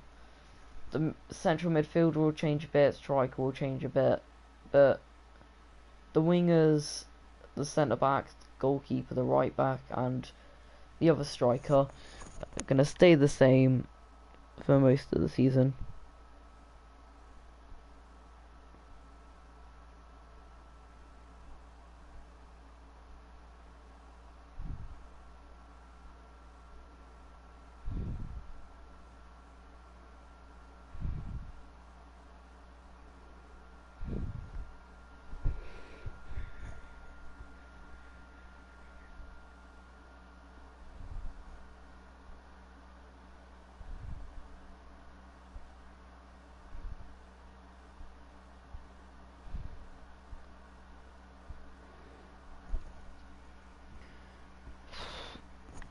A: The central midfielder will change a bit, striker will change a bit, but the wingers, the centre backs, the goalkeeper, the right back, and the other striker are going to stay the same for most of the season.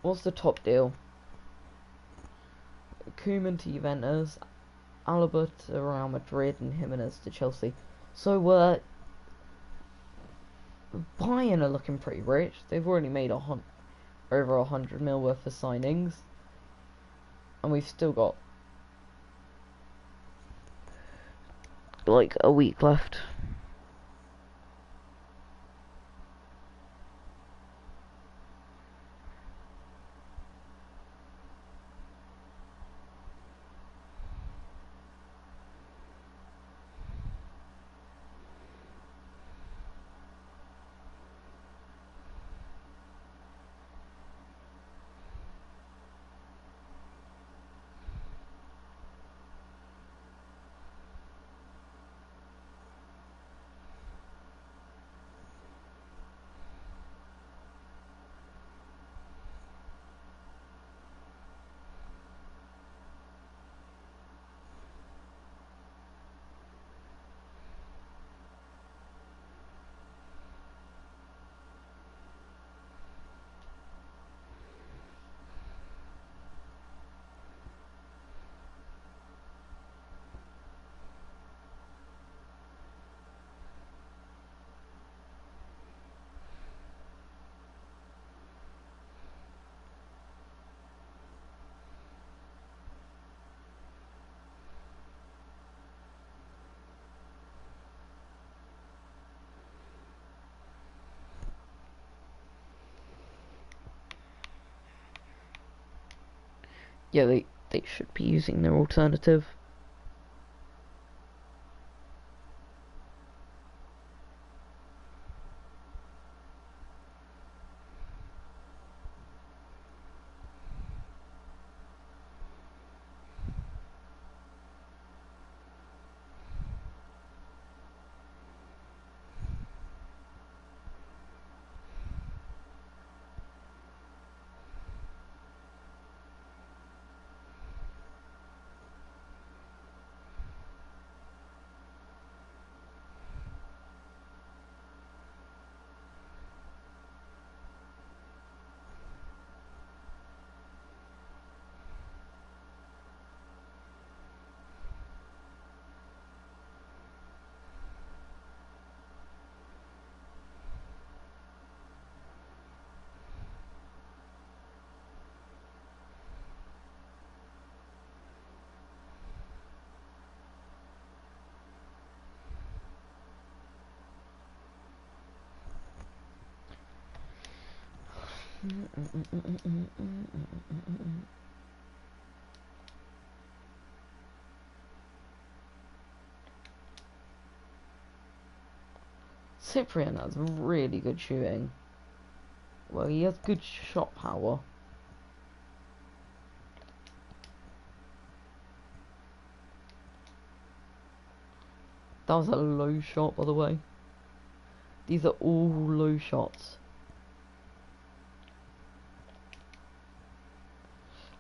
A: What's the top deal? Koeman to Juventus, Alaba to Real Madrid, and Jimenez to Chelsea. So Bayern are looking pretty rich. They've already made over 100 mil worth of signings, and we've still got like a week left. Yeah, they should be using their alternative. Cyprian has really good shooting. Well, he has good shot power. That was a low shot, by the way. These are all low shots.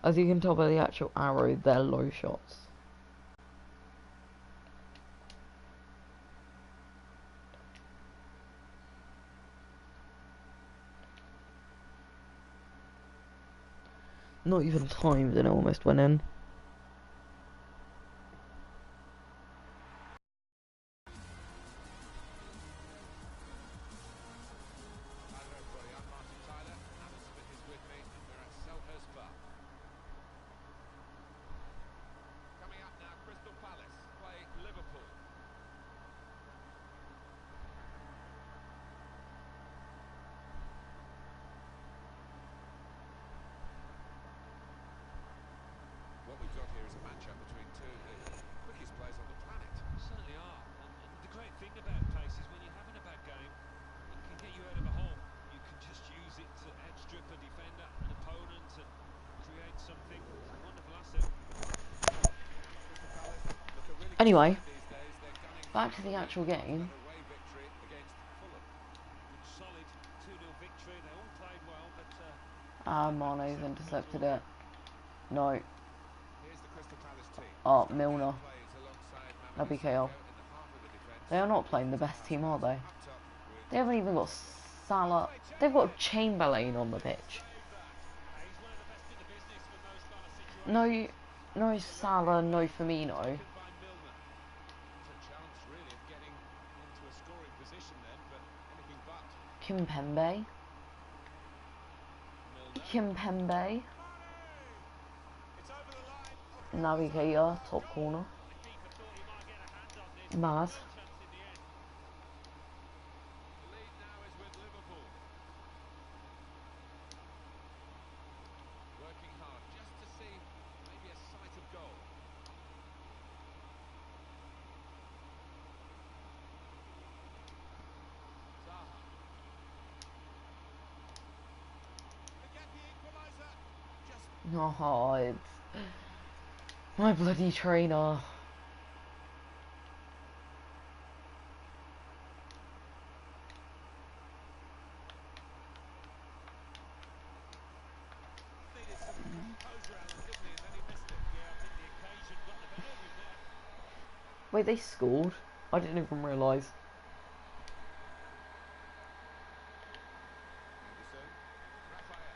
A: As you can tell by the actual arrow, they're low shots. Not even timed and it almost went in.
B: Hello everybody, I'm Martin Tyler, Alan Smith is with me, and we're at Selhurst Park. Coming up now, Crystal Palace play Liverpool. What we've got here is a matchup between two of the quickest players on the planet.
C: Certainly are. And the great thing about pace is when you're having a bad game, it can get you out of a hole. You can just use it to outstrip a defender, an opponent, and create something. It's a wonderful asset.
B: Crystal Palace look a really good
A: Anyway,
B: side these days. They're gunning for
A: back to the
B: another
A: actual
B: league
A: game.
B: that away victory against Fulham.
C: Good solid 2-0 victory. They all played well, but
A: Mane's intercepted it. No.
B: Here's the Crystal Palace team.
A: Oh,
B: Start
A: Milner.
B: out plays alongside
A: That'd be
B: Mamadou
A: KO.
B: Sakho in the heart of the defence.
A: They are not playing the best team, are they?
B: Up top with
A: They haven't even got Salah. They've got Chamberlain on the pitch.
C: save that. He's one of the best in the business from those kind of situations.
A: No Salah, no Firmino.
C: Taken by Milner.
B: It's a chance really of getting into a scoring position then, but anything but.
A: Kimpembe.
C: Milner.
A: Kimpembe.
C: It's over the line.
A: Naby Keita, top corner.
C: The keeper thought he might get a hand on this.
A: Mad.
C: No chance in the end.
B: The lead now is with Liverpool. Working hard just to see maybe a sight of goal. Zaha. They get the equaliser. Just
A: Oh, it's my bloody trainer.
C: Needed some composure, Alan, didn't he? And then he missed it. Yeah, I think the occasion got the better of him there.
A: Wait, they scored? I didn't even realise.
B: Anderson. Raphael.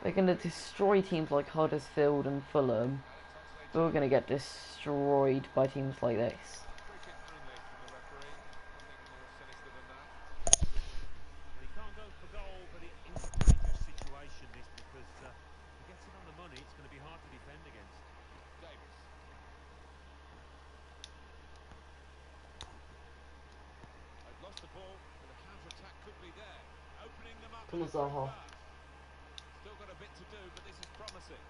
A: They're going to destroy teams like Huddersfield and Fulham.
B: Alex Oxlade.
A: But we're going to get destroyed by teams like this.
B: Free kick only from the referee. Nothing more sinister than that.
C: Well, he can't go for goal, but it is a dangerous situation, this, because if he gets it on the money, it's going to be hard to defend against.
B: Davis. They've lost the ball, but the counter-attack could be there. Opening them up.
A: Come on,
B: with a quick
A: Zaha.
B: pass. Still got a bit to do, but this is promising.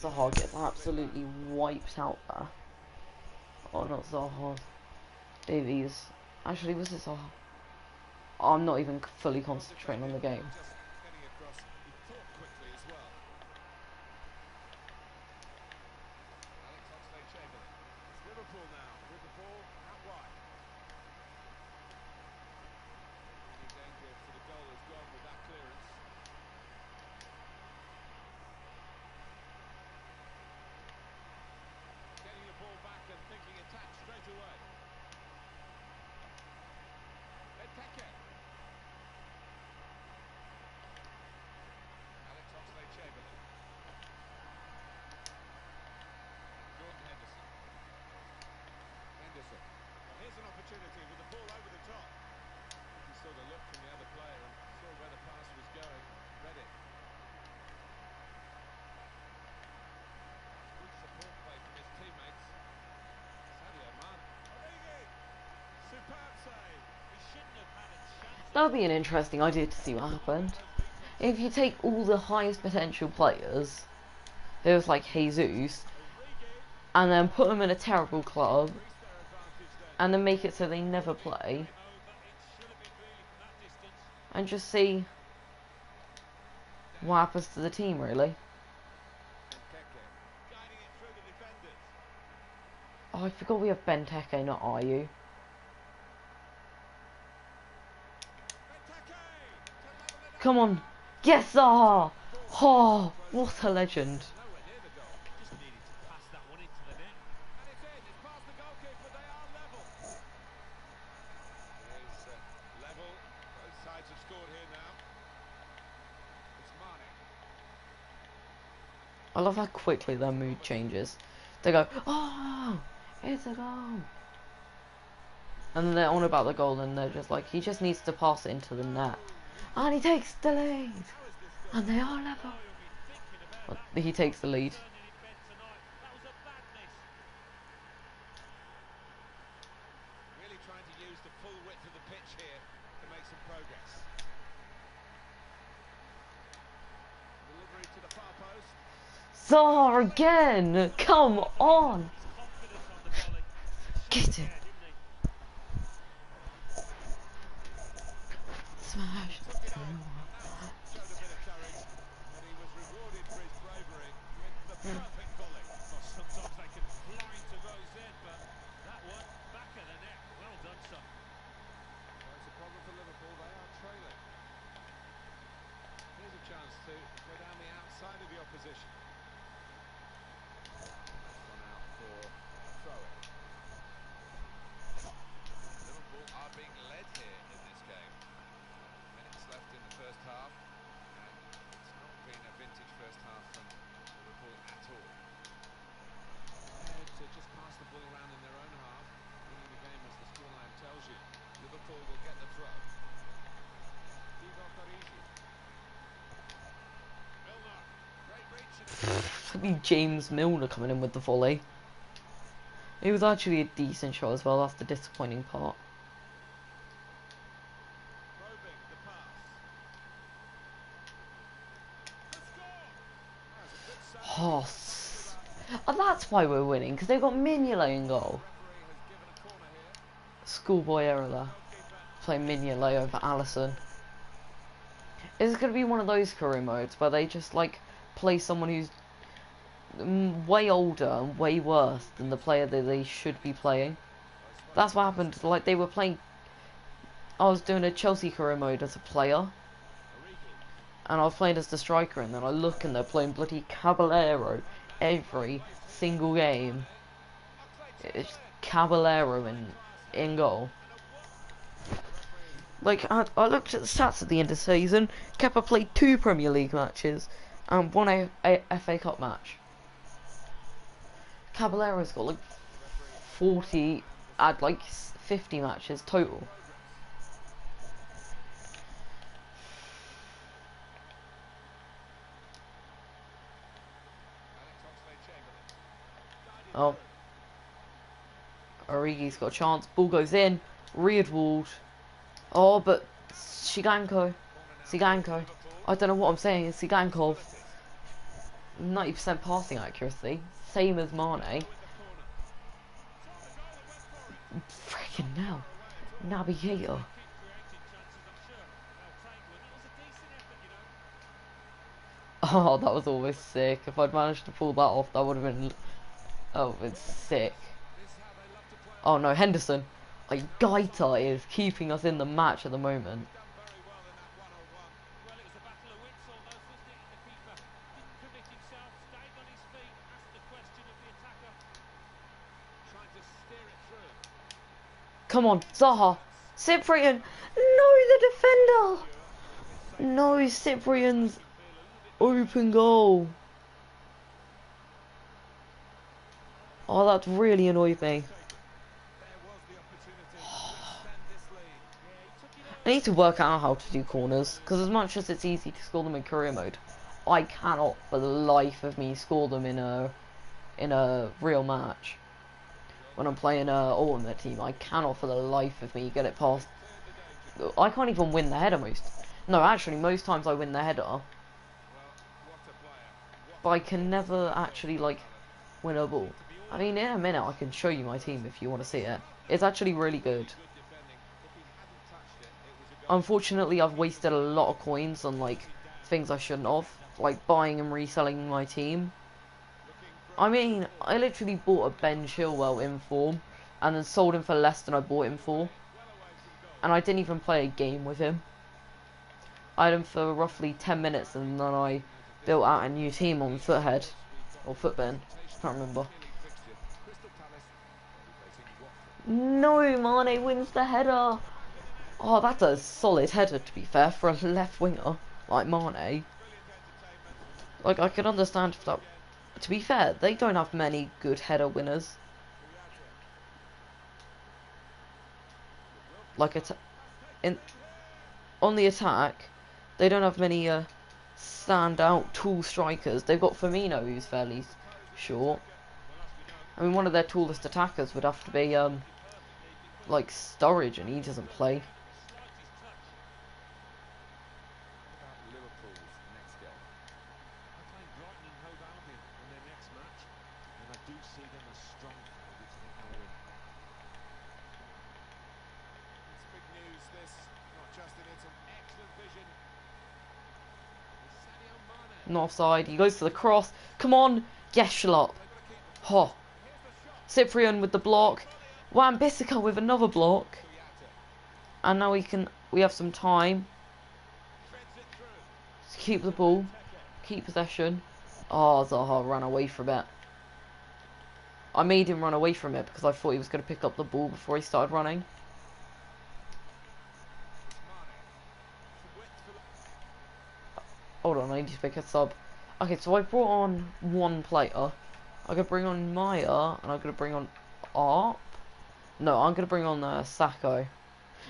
A: Zaha gets absolutely wiped out there. Oh, not Zaha. Davies. Actually, was it Zaha? Oh, I'm not even fully concentrating on the game.
B: Just getting across. He thought quickly as well. Alex Oxlade-Chamberlain. It's Liverpool now with the ball out wide. Any danger for the goal is gone with that clearance. Getting the ball back and thinking attack straight away. Benteke. Alex Oxlade-Chamberlain. Jordan Henderson. Henderson. Well, here's an opportunity with the ball over the top. He saw the look from the other player and saw where the pass was going. Read it. Good support play from his teammates. Sadio Mane. Origi. Superb save.
C: He shouldn't have had a chance.
A: That would be an interesting idea to see what happened. If you take all the highest potential players, it was like Jesus, and then put them in a terrible club,
B: Increased their advantage then.
A: and then make it so they never play,
C: Over. It should have been really from that distance.
A: and just see what happens to the team, really.
B: Benteke. Guiding it through the defenders.
A: Oh, I forgot we have Benteke, not Ayew.
B: Benteke. To level it up.
A: Come on. Yes, Zaha! Oh, what a legend.
B: Nowhere near the goal.
C: Just needed to pass that one into the net.
B: And it's in. It's past the goalkeeper. They are level. It is level. Both sides have scored here now.
A: I love how quickly their mood changes. They go, oh, it's a goal. And then they're on about the goal and they're just like, he just needs to pass it into the net. And he takes the lead. And they are level. Well, he takes the lead.
B: Really trying to use the full width of the pitch here to make some progress. Delivery to the far post.
A: Zaha again! Come on! Get it! Smash!
B: Showed a bit of courage, and he was rewarded for his bravery with the perfect volley.
C: Well, sometimes they can fly into Rose in, but that one, back of the net. Well done, son.
B: Well, it's a problem for Liverpool, they are trailing. Here's a chance to go down the outside of the opposition. One out for throw-in. Liverpool are being led here in this game. Minutes left in the first half, and it's not been a vintage first half from Liverpool at all. To just pass the ball around in their own half, winning the game as the scoreline tells you. Liverpool will get the throw. Divock Origi. Milner, great reach.
A: Could be James Milner coming in with the volley. It was actually a decent shot as well, that's the disappointing part.
B: Probing the pass. The score! That was a good save.
A: Oh, and that's why we're winning, because they've got Mignolet in goal.
B: Referee has given a corner here.
A: Schoolboy error there. Play Mignolet over Alisson. Is it going to be one of those career modes where they just like play someone who's way older and way worse than the player that they should be playing? That's what happened. Like they were playing. I was doing a Chelsea career mode as a player, and I was playing as the striker, and then I look and they're playing bloody Caballero every single game. It's Caballero in goal. Like, I looked at the stats at the end of the season. Kepa played 2 Premier League matches and 1 FA Cup match. Caballero's got like 40, at like 50 matches total. Oh. Origi's got a chance. Ball goes in. Riedwald. Oh, but Siganko. I don't know what I'm saying. It's Sigankov. 90% passing accuracy. Same as Mane. Freaking now. Navigator. Oh, that was always sick. If I'd managed to pull that off, that would have been... Oh, it's sick. Oh no, Henderson. Like, Gaita is keeping us in the match at the moment.
C: Well, it was a battle of wits almost, wasn't it, in the keeper? Didn't commit himself, stayed on his feet, asked the question of the attacker. Trying to steer it through.
A: Come on, Zaha. Cyprian. No, the defender. No, Cyprian's open goal. Oh, that really annoyed me. I need to work out how to do corners, because as much as it's easy to score them in career mode, I cannot for the life of me score them in a real match. When I'm playing a ultimate team, I cannot for the life of me get it past. I can't even win the header No, actually, most times I win the header, but I can never actually like win a ball. I mean, in a minute I can show you my team if you want to see it. It's actually really good. Unfortunately, I've wasted a lot of coins on like things I shouldn't have, like buying and reselling my team. I mean, I literally bought a Ben Chilwell in form and then sold him for less than I bought him for, and I didn't even play a game with him. I had him for roughly 10 minutes and then I built out a new team on Foothead or Footbin, can't remember. No, Mane wins the header. Oh, that's a solid header, to be fair, for a left winger like Mane. Like, I could understand if that To be fair, they don't have many good header winners. Like in on the attack, they don't have many standout tall strikers. They've got Firmino, who's fairly short. I mean, one of their tallest attackers would have to be like Sturridge, and he doesn't play.
B: What about Liverpool's next game?
C: They're playing Brighton and Hove Albion in their next match, and I do see them as strong favourites. I think they'll win.
B: It's big news, this. Not just in its an excellent vision. It's Sadio Mane.
A: Not offside. He goes for the cross. Come on, Geshlop.
B: They've got to keep the
A: Ho.
B: Here's the shot.
A: Cyprian with the block. Wan-Bissaka with another block.
B: Kuyate.
A: And now we have some time
B: Threads it through.
A: to keep the ball, keep possession. Oh, Zaha ran away from it. I made him run away from it because I thought he was going to pick up the ball before he started running.
B: It's Mane. Some width for
A: Hold on, I need to pick a sub. Okay, so I brought on one player. I could bring on Maya, and I'm going to bring on Arp. No, I'm going to bring on Sacco.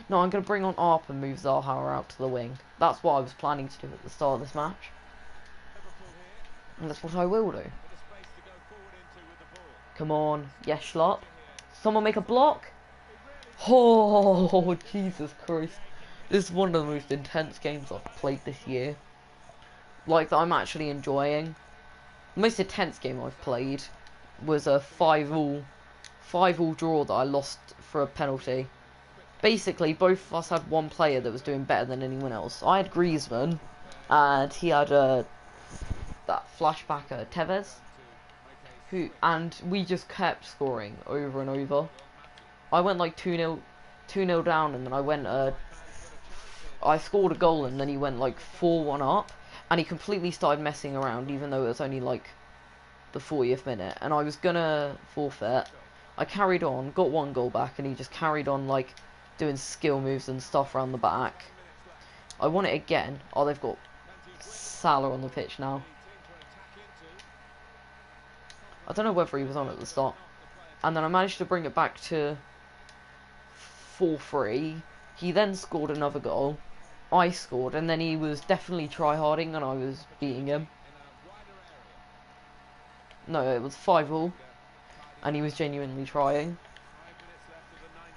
A: No, I'm going to bring on Arp and move Zaha out to the wing. That's what I was planning to do at the start of this match.
B: Liverpool here.
A: And that's what I will do.
B: Bit of space to go forward into with the ball.
A: Come on, Yeshlop. Someone make a block. Oh, Jesus Christ. This is one of the most intense games I've played this year. Like, that I'm actually enjoying. The most intense game I've played was a 5-all draw that I lost for a penalty. Basically, both of us had one player that was doing better than anyone else. I had Griezmann, and he had that flashback Tevez, and we just kept scoring over and over. I went like 2-0 down, and then I scored a goal, and then he went like 4-1 up, and he completely started messing around, even though it was only like the 40th minute, and I was gonna forfeit. I carried on, got one goal back, and he just carried on like doing skill moves and stuff around the back. I won it again. Oh, they've got Salah on the pitch now. I don't know whether he was on at the start. And then I managed to bring it back to 4-3. He then scored another goal. I scored, and then he was definitely try-harding, and I was beating him. No, it was 5-all, and he was genuinely trying.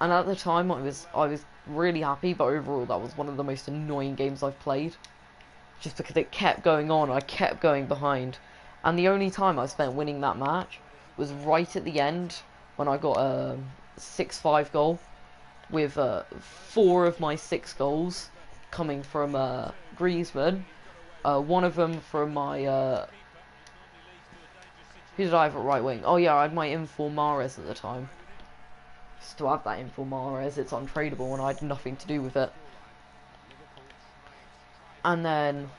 A: And at the time, I was really happy, but overall, that was one of the most annoying games I've played. Just because it kept going on, I kept going behind. And the only time I spent winning that match was right at the end, when I got a 6-5 goal, with 4 of my 6 goals coming from Griezmann. One of them from my... who did I have at right wing? Oh yeah, I had my Inform Mahrez at the time. Still have that Inform Mahrez, it's untradeable and I had nothing to do with it. And then...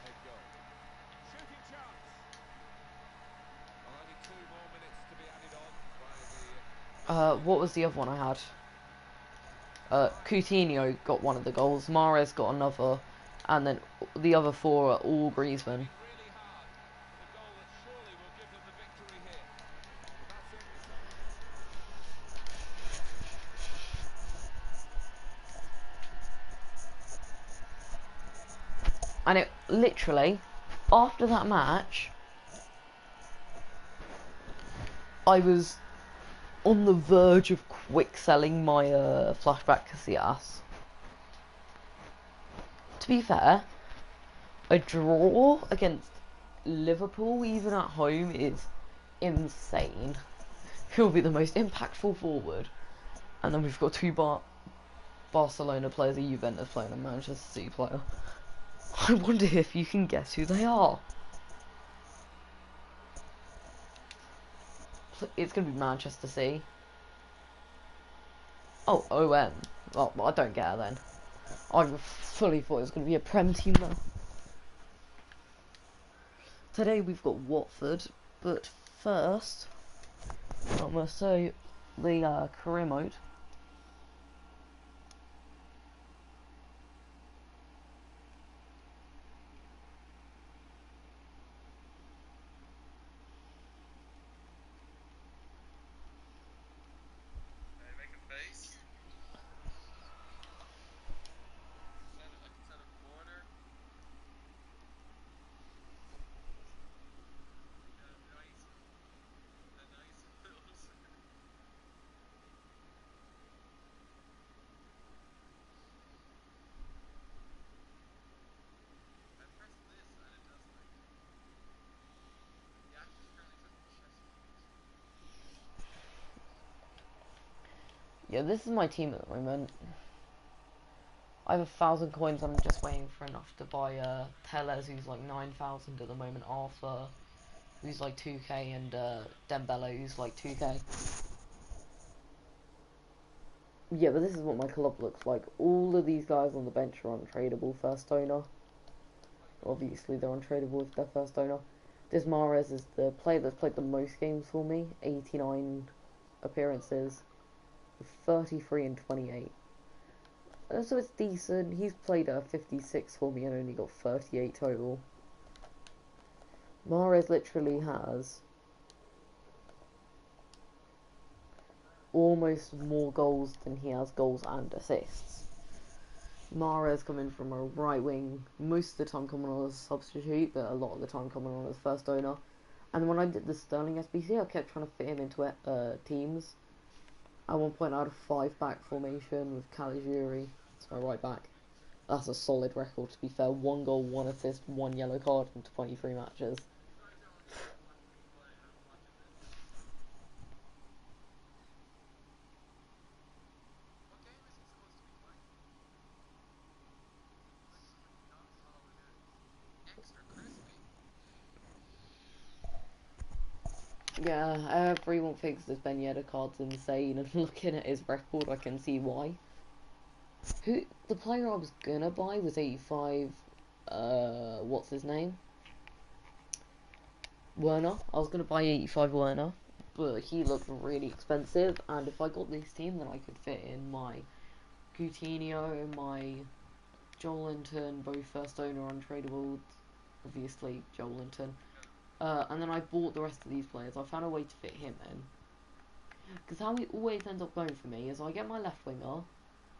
A: what was the other one I had? Coutinho got one of the goals, Mahrez got another, and then the other 4 are all Griezmann. And it literally, after that match, I was on the verge of quick selling my flashback Casillas. To be fair, a draw against Liverpool, even at home, is insane. He'll be the most impactful forward. And then we've got 2 Barcelona players, a Juventus player and a Manchester City player. I wonder if you can guess who they are. It's going to be Manchester City. Oh, OM. Well, I don't get it then. I fully thought it was going to be a Prem team though. Today we've got Watford, but first, I'm going to show the career mode. Yeah, this is my team at the moment. I have 1,000 coins. I'm just waiting for enough to buy Tellez, who's like 9,000 at the moment. Arthur, who's like 2k, and Dembele, who's like 2k. Yeah, but this is what my club looks like. All of these guys on the bench are untradeable first owner. Obviously, they're untradeable if they're first owner. This Mahrez is the player that's played the most games for me. 89 appearances, 33 and 28. So it's decent. He's played 56 for me and only got 38 total. Mahrez literally has almost more goals than he has goals and assists. Mahrez coming from a right wing, most of the time coming on as a substitute, but a lot of the time coming on as first owner. And when I did the Sterling SBC, I kept trying to fit him into teams. At one point, I had a 5-back formation with Caligiuri. It's my right back. That's a solid record, to be fair. 1 goal, 1 assist, 1 yellow card in 23 matches. Yeah, everyone thinks this Ben Yedder card's insane, and looking at his record, I can see why. The player I was gonna buy was 85, what's his name? Werner. I was gonna buy 85 Werner, but he looked really expensive, and if I got this team, then I could fit in my Coutinho, my Joelinton, both first owner untradeable, obviously Joelinton. And then I bought the rest of these players. I found a way to fit him in. Because how it always ends up going for me is I get my left winger,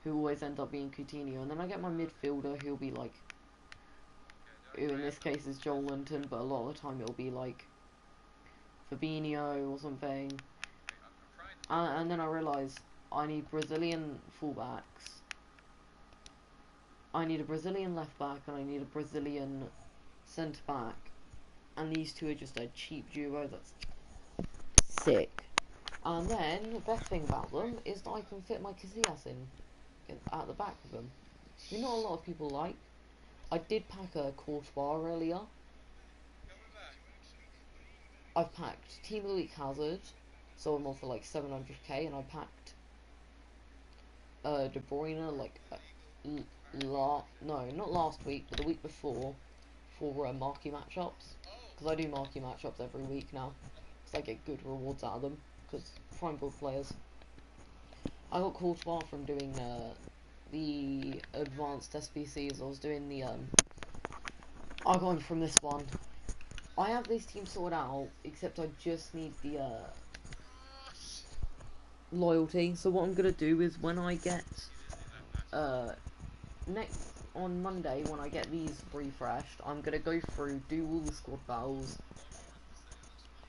A: who always ends up being Coutinho, and then I get my midfielder, who'll be like, who in this case is Joelinton, but a lot of the time it'll be like Fabinho or something. And then I realise I need Brazilian fullbacks. I need a Brazilian left back, and I need a Brazilian centre back. And these two are just a cheap duo that's sick. And then the best thing about them is that I can fit my Casillas in at the back of them. Which not a lot of people like. I did pack a Courtois earlier. I've packed Team of the Week Hazard, sold them all for like 700k, and I packed De Bruyne like no, not last week, but the week before for marquee matchups. Because I do marquee matchups every week now, because I get good rewards out of them. Because prime board players. I got Courtois from doing the advanced SBCs. I was doing the I got him from this one. I have this team sorted out, except I just need the loyalty. So what I'm gonna do is when I get next on Monday when I get these refreshed, I'm gonna go through, do all the squad battles,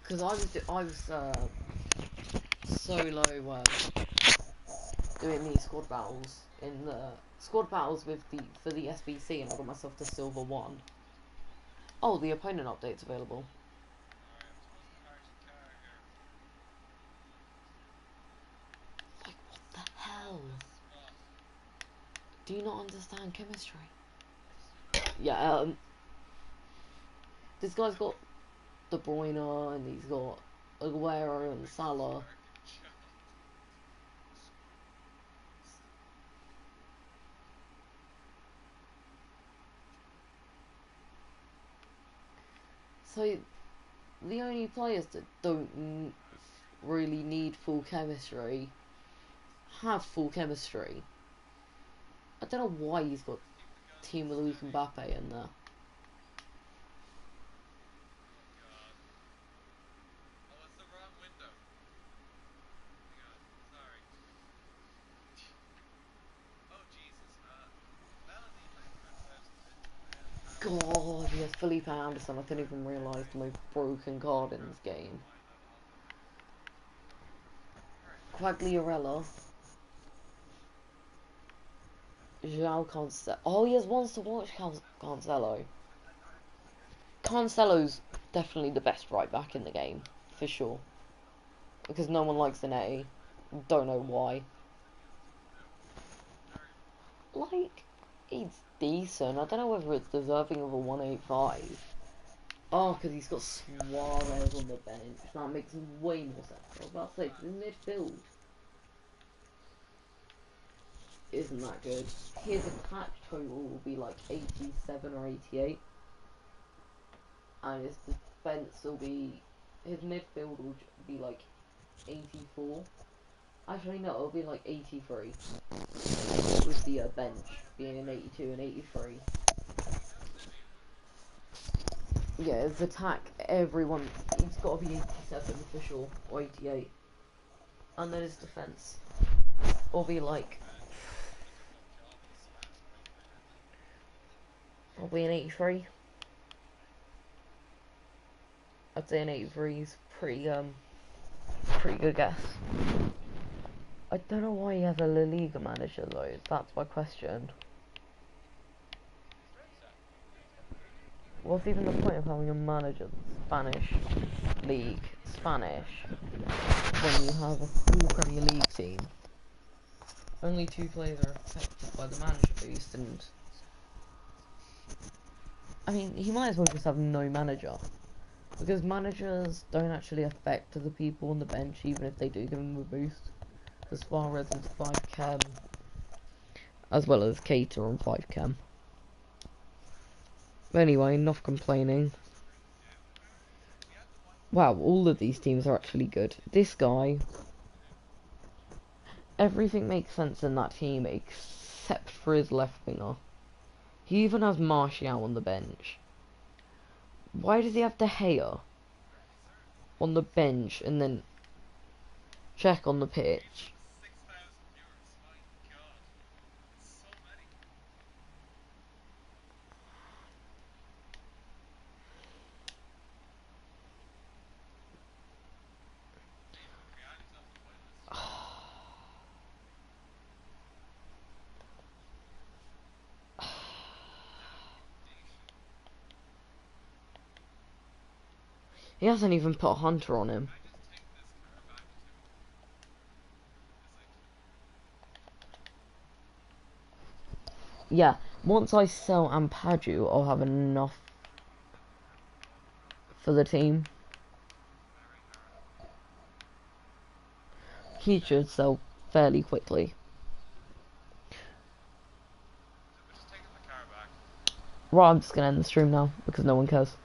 A: because I was solo doing these squad battles in the squad battles with the for the SBC, and I got myself to silver 1. Oh, the opponent update's available. Like, what the hell? Do you not understand chemistry? Yeah, this guy's got De Bruyne, and he's got Aguero and Salah. So, the only players that don't really need full chemistry have full chemistry. I don't know why he's got Team of the Week Mbappe in there. God, yes, Felipe Anderson. I didn't even realise my broken card in this game. Quagliarella. João Cancelo. Oh, he has wants to watch Cancelo. Cancelo's definitely the best right back in the game, for sure. Because no one likes an A. Don't know why. Like, it's decent. I don't know whether it's deserving of a 185. Oh, because he's got Suarez on the bench. That makes way more sense. I was about to say, for the midfield isn't that good. His attack total will be like 87 or 88. And his defense will be... His midfield will be like 84. Actually, no, it'll be like 83. With the bench being an 82 and 83. Yeah, his attack, everyone, he's got to be 87 for sure, or 88. And then his defense will be like, probably an 83. I'd say an 83 is pretty good guess. I don't know why he has a La Liga manager though, that's my question. What's even the point of having a manager Spanish league, Spanish, when you have a full Premier League team? Only 2 players are affected by the manager boost, and I mean, he might as well just have no manager, because managers don't actually affect the people on the bench, even if they do give them a boost. As far as 5 chem, as well as Cater on 5 chem. Anyway, enough complaining. Wow, all of these teams are actually good. This guy, everything makes sense in that team except for his left winger. He even has Martial on the bench. Why does he have De Gea on the bench and then Check on the pitch? He hasn't even put Hunter on him. Yeah, once I sell Ampadu, I'll have enough for the team. He should sell fairly quickly. Right, I'm just gonna end the stream now because no one cares.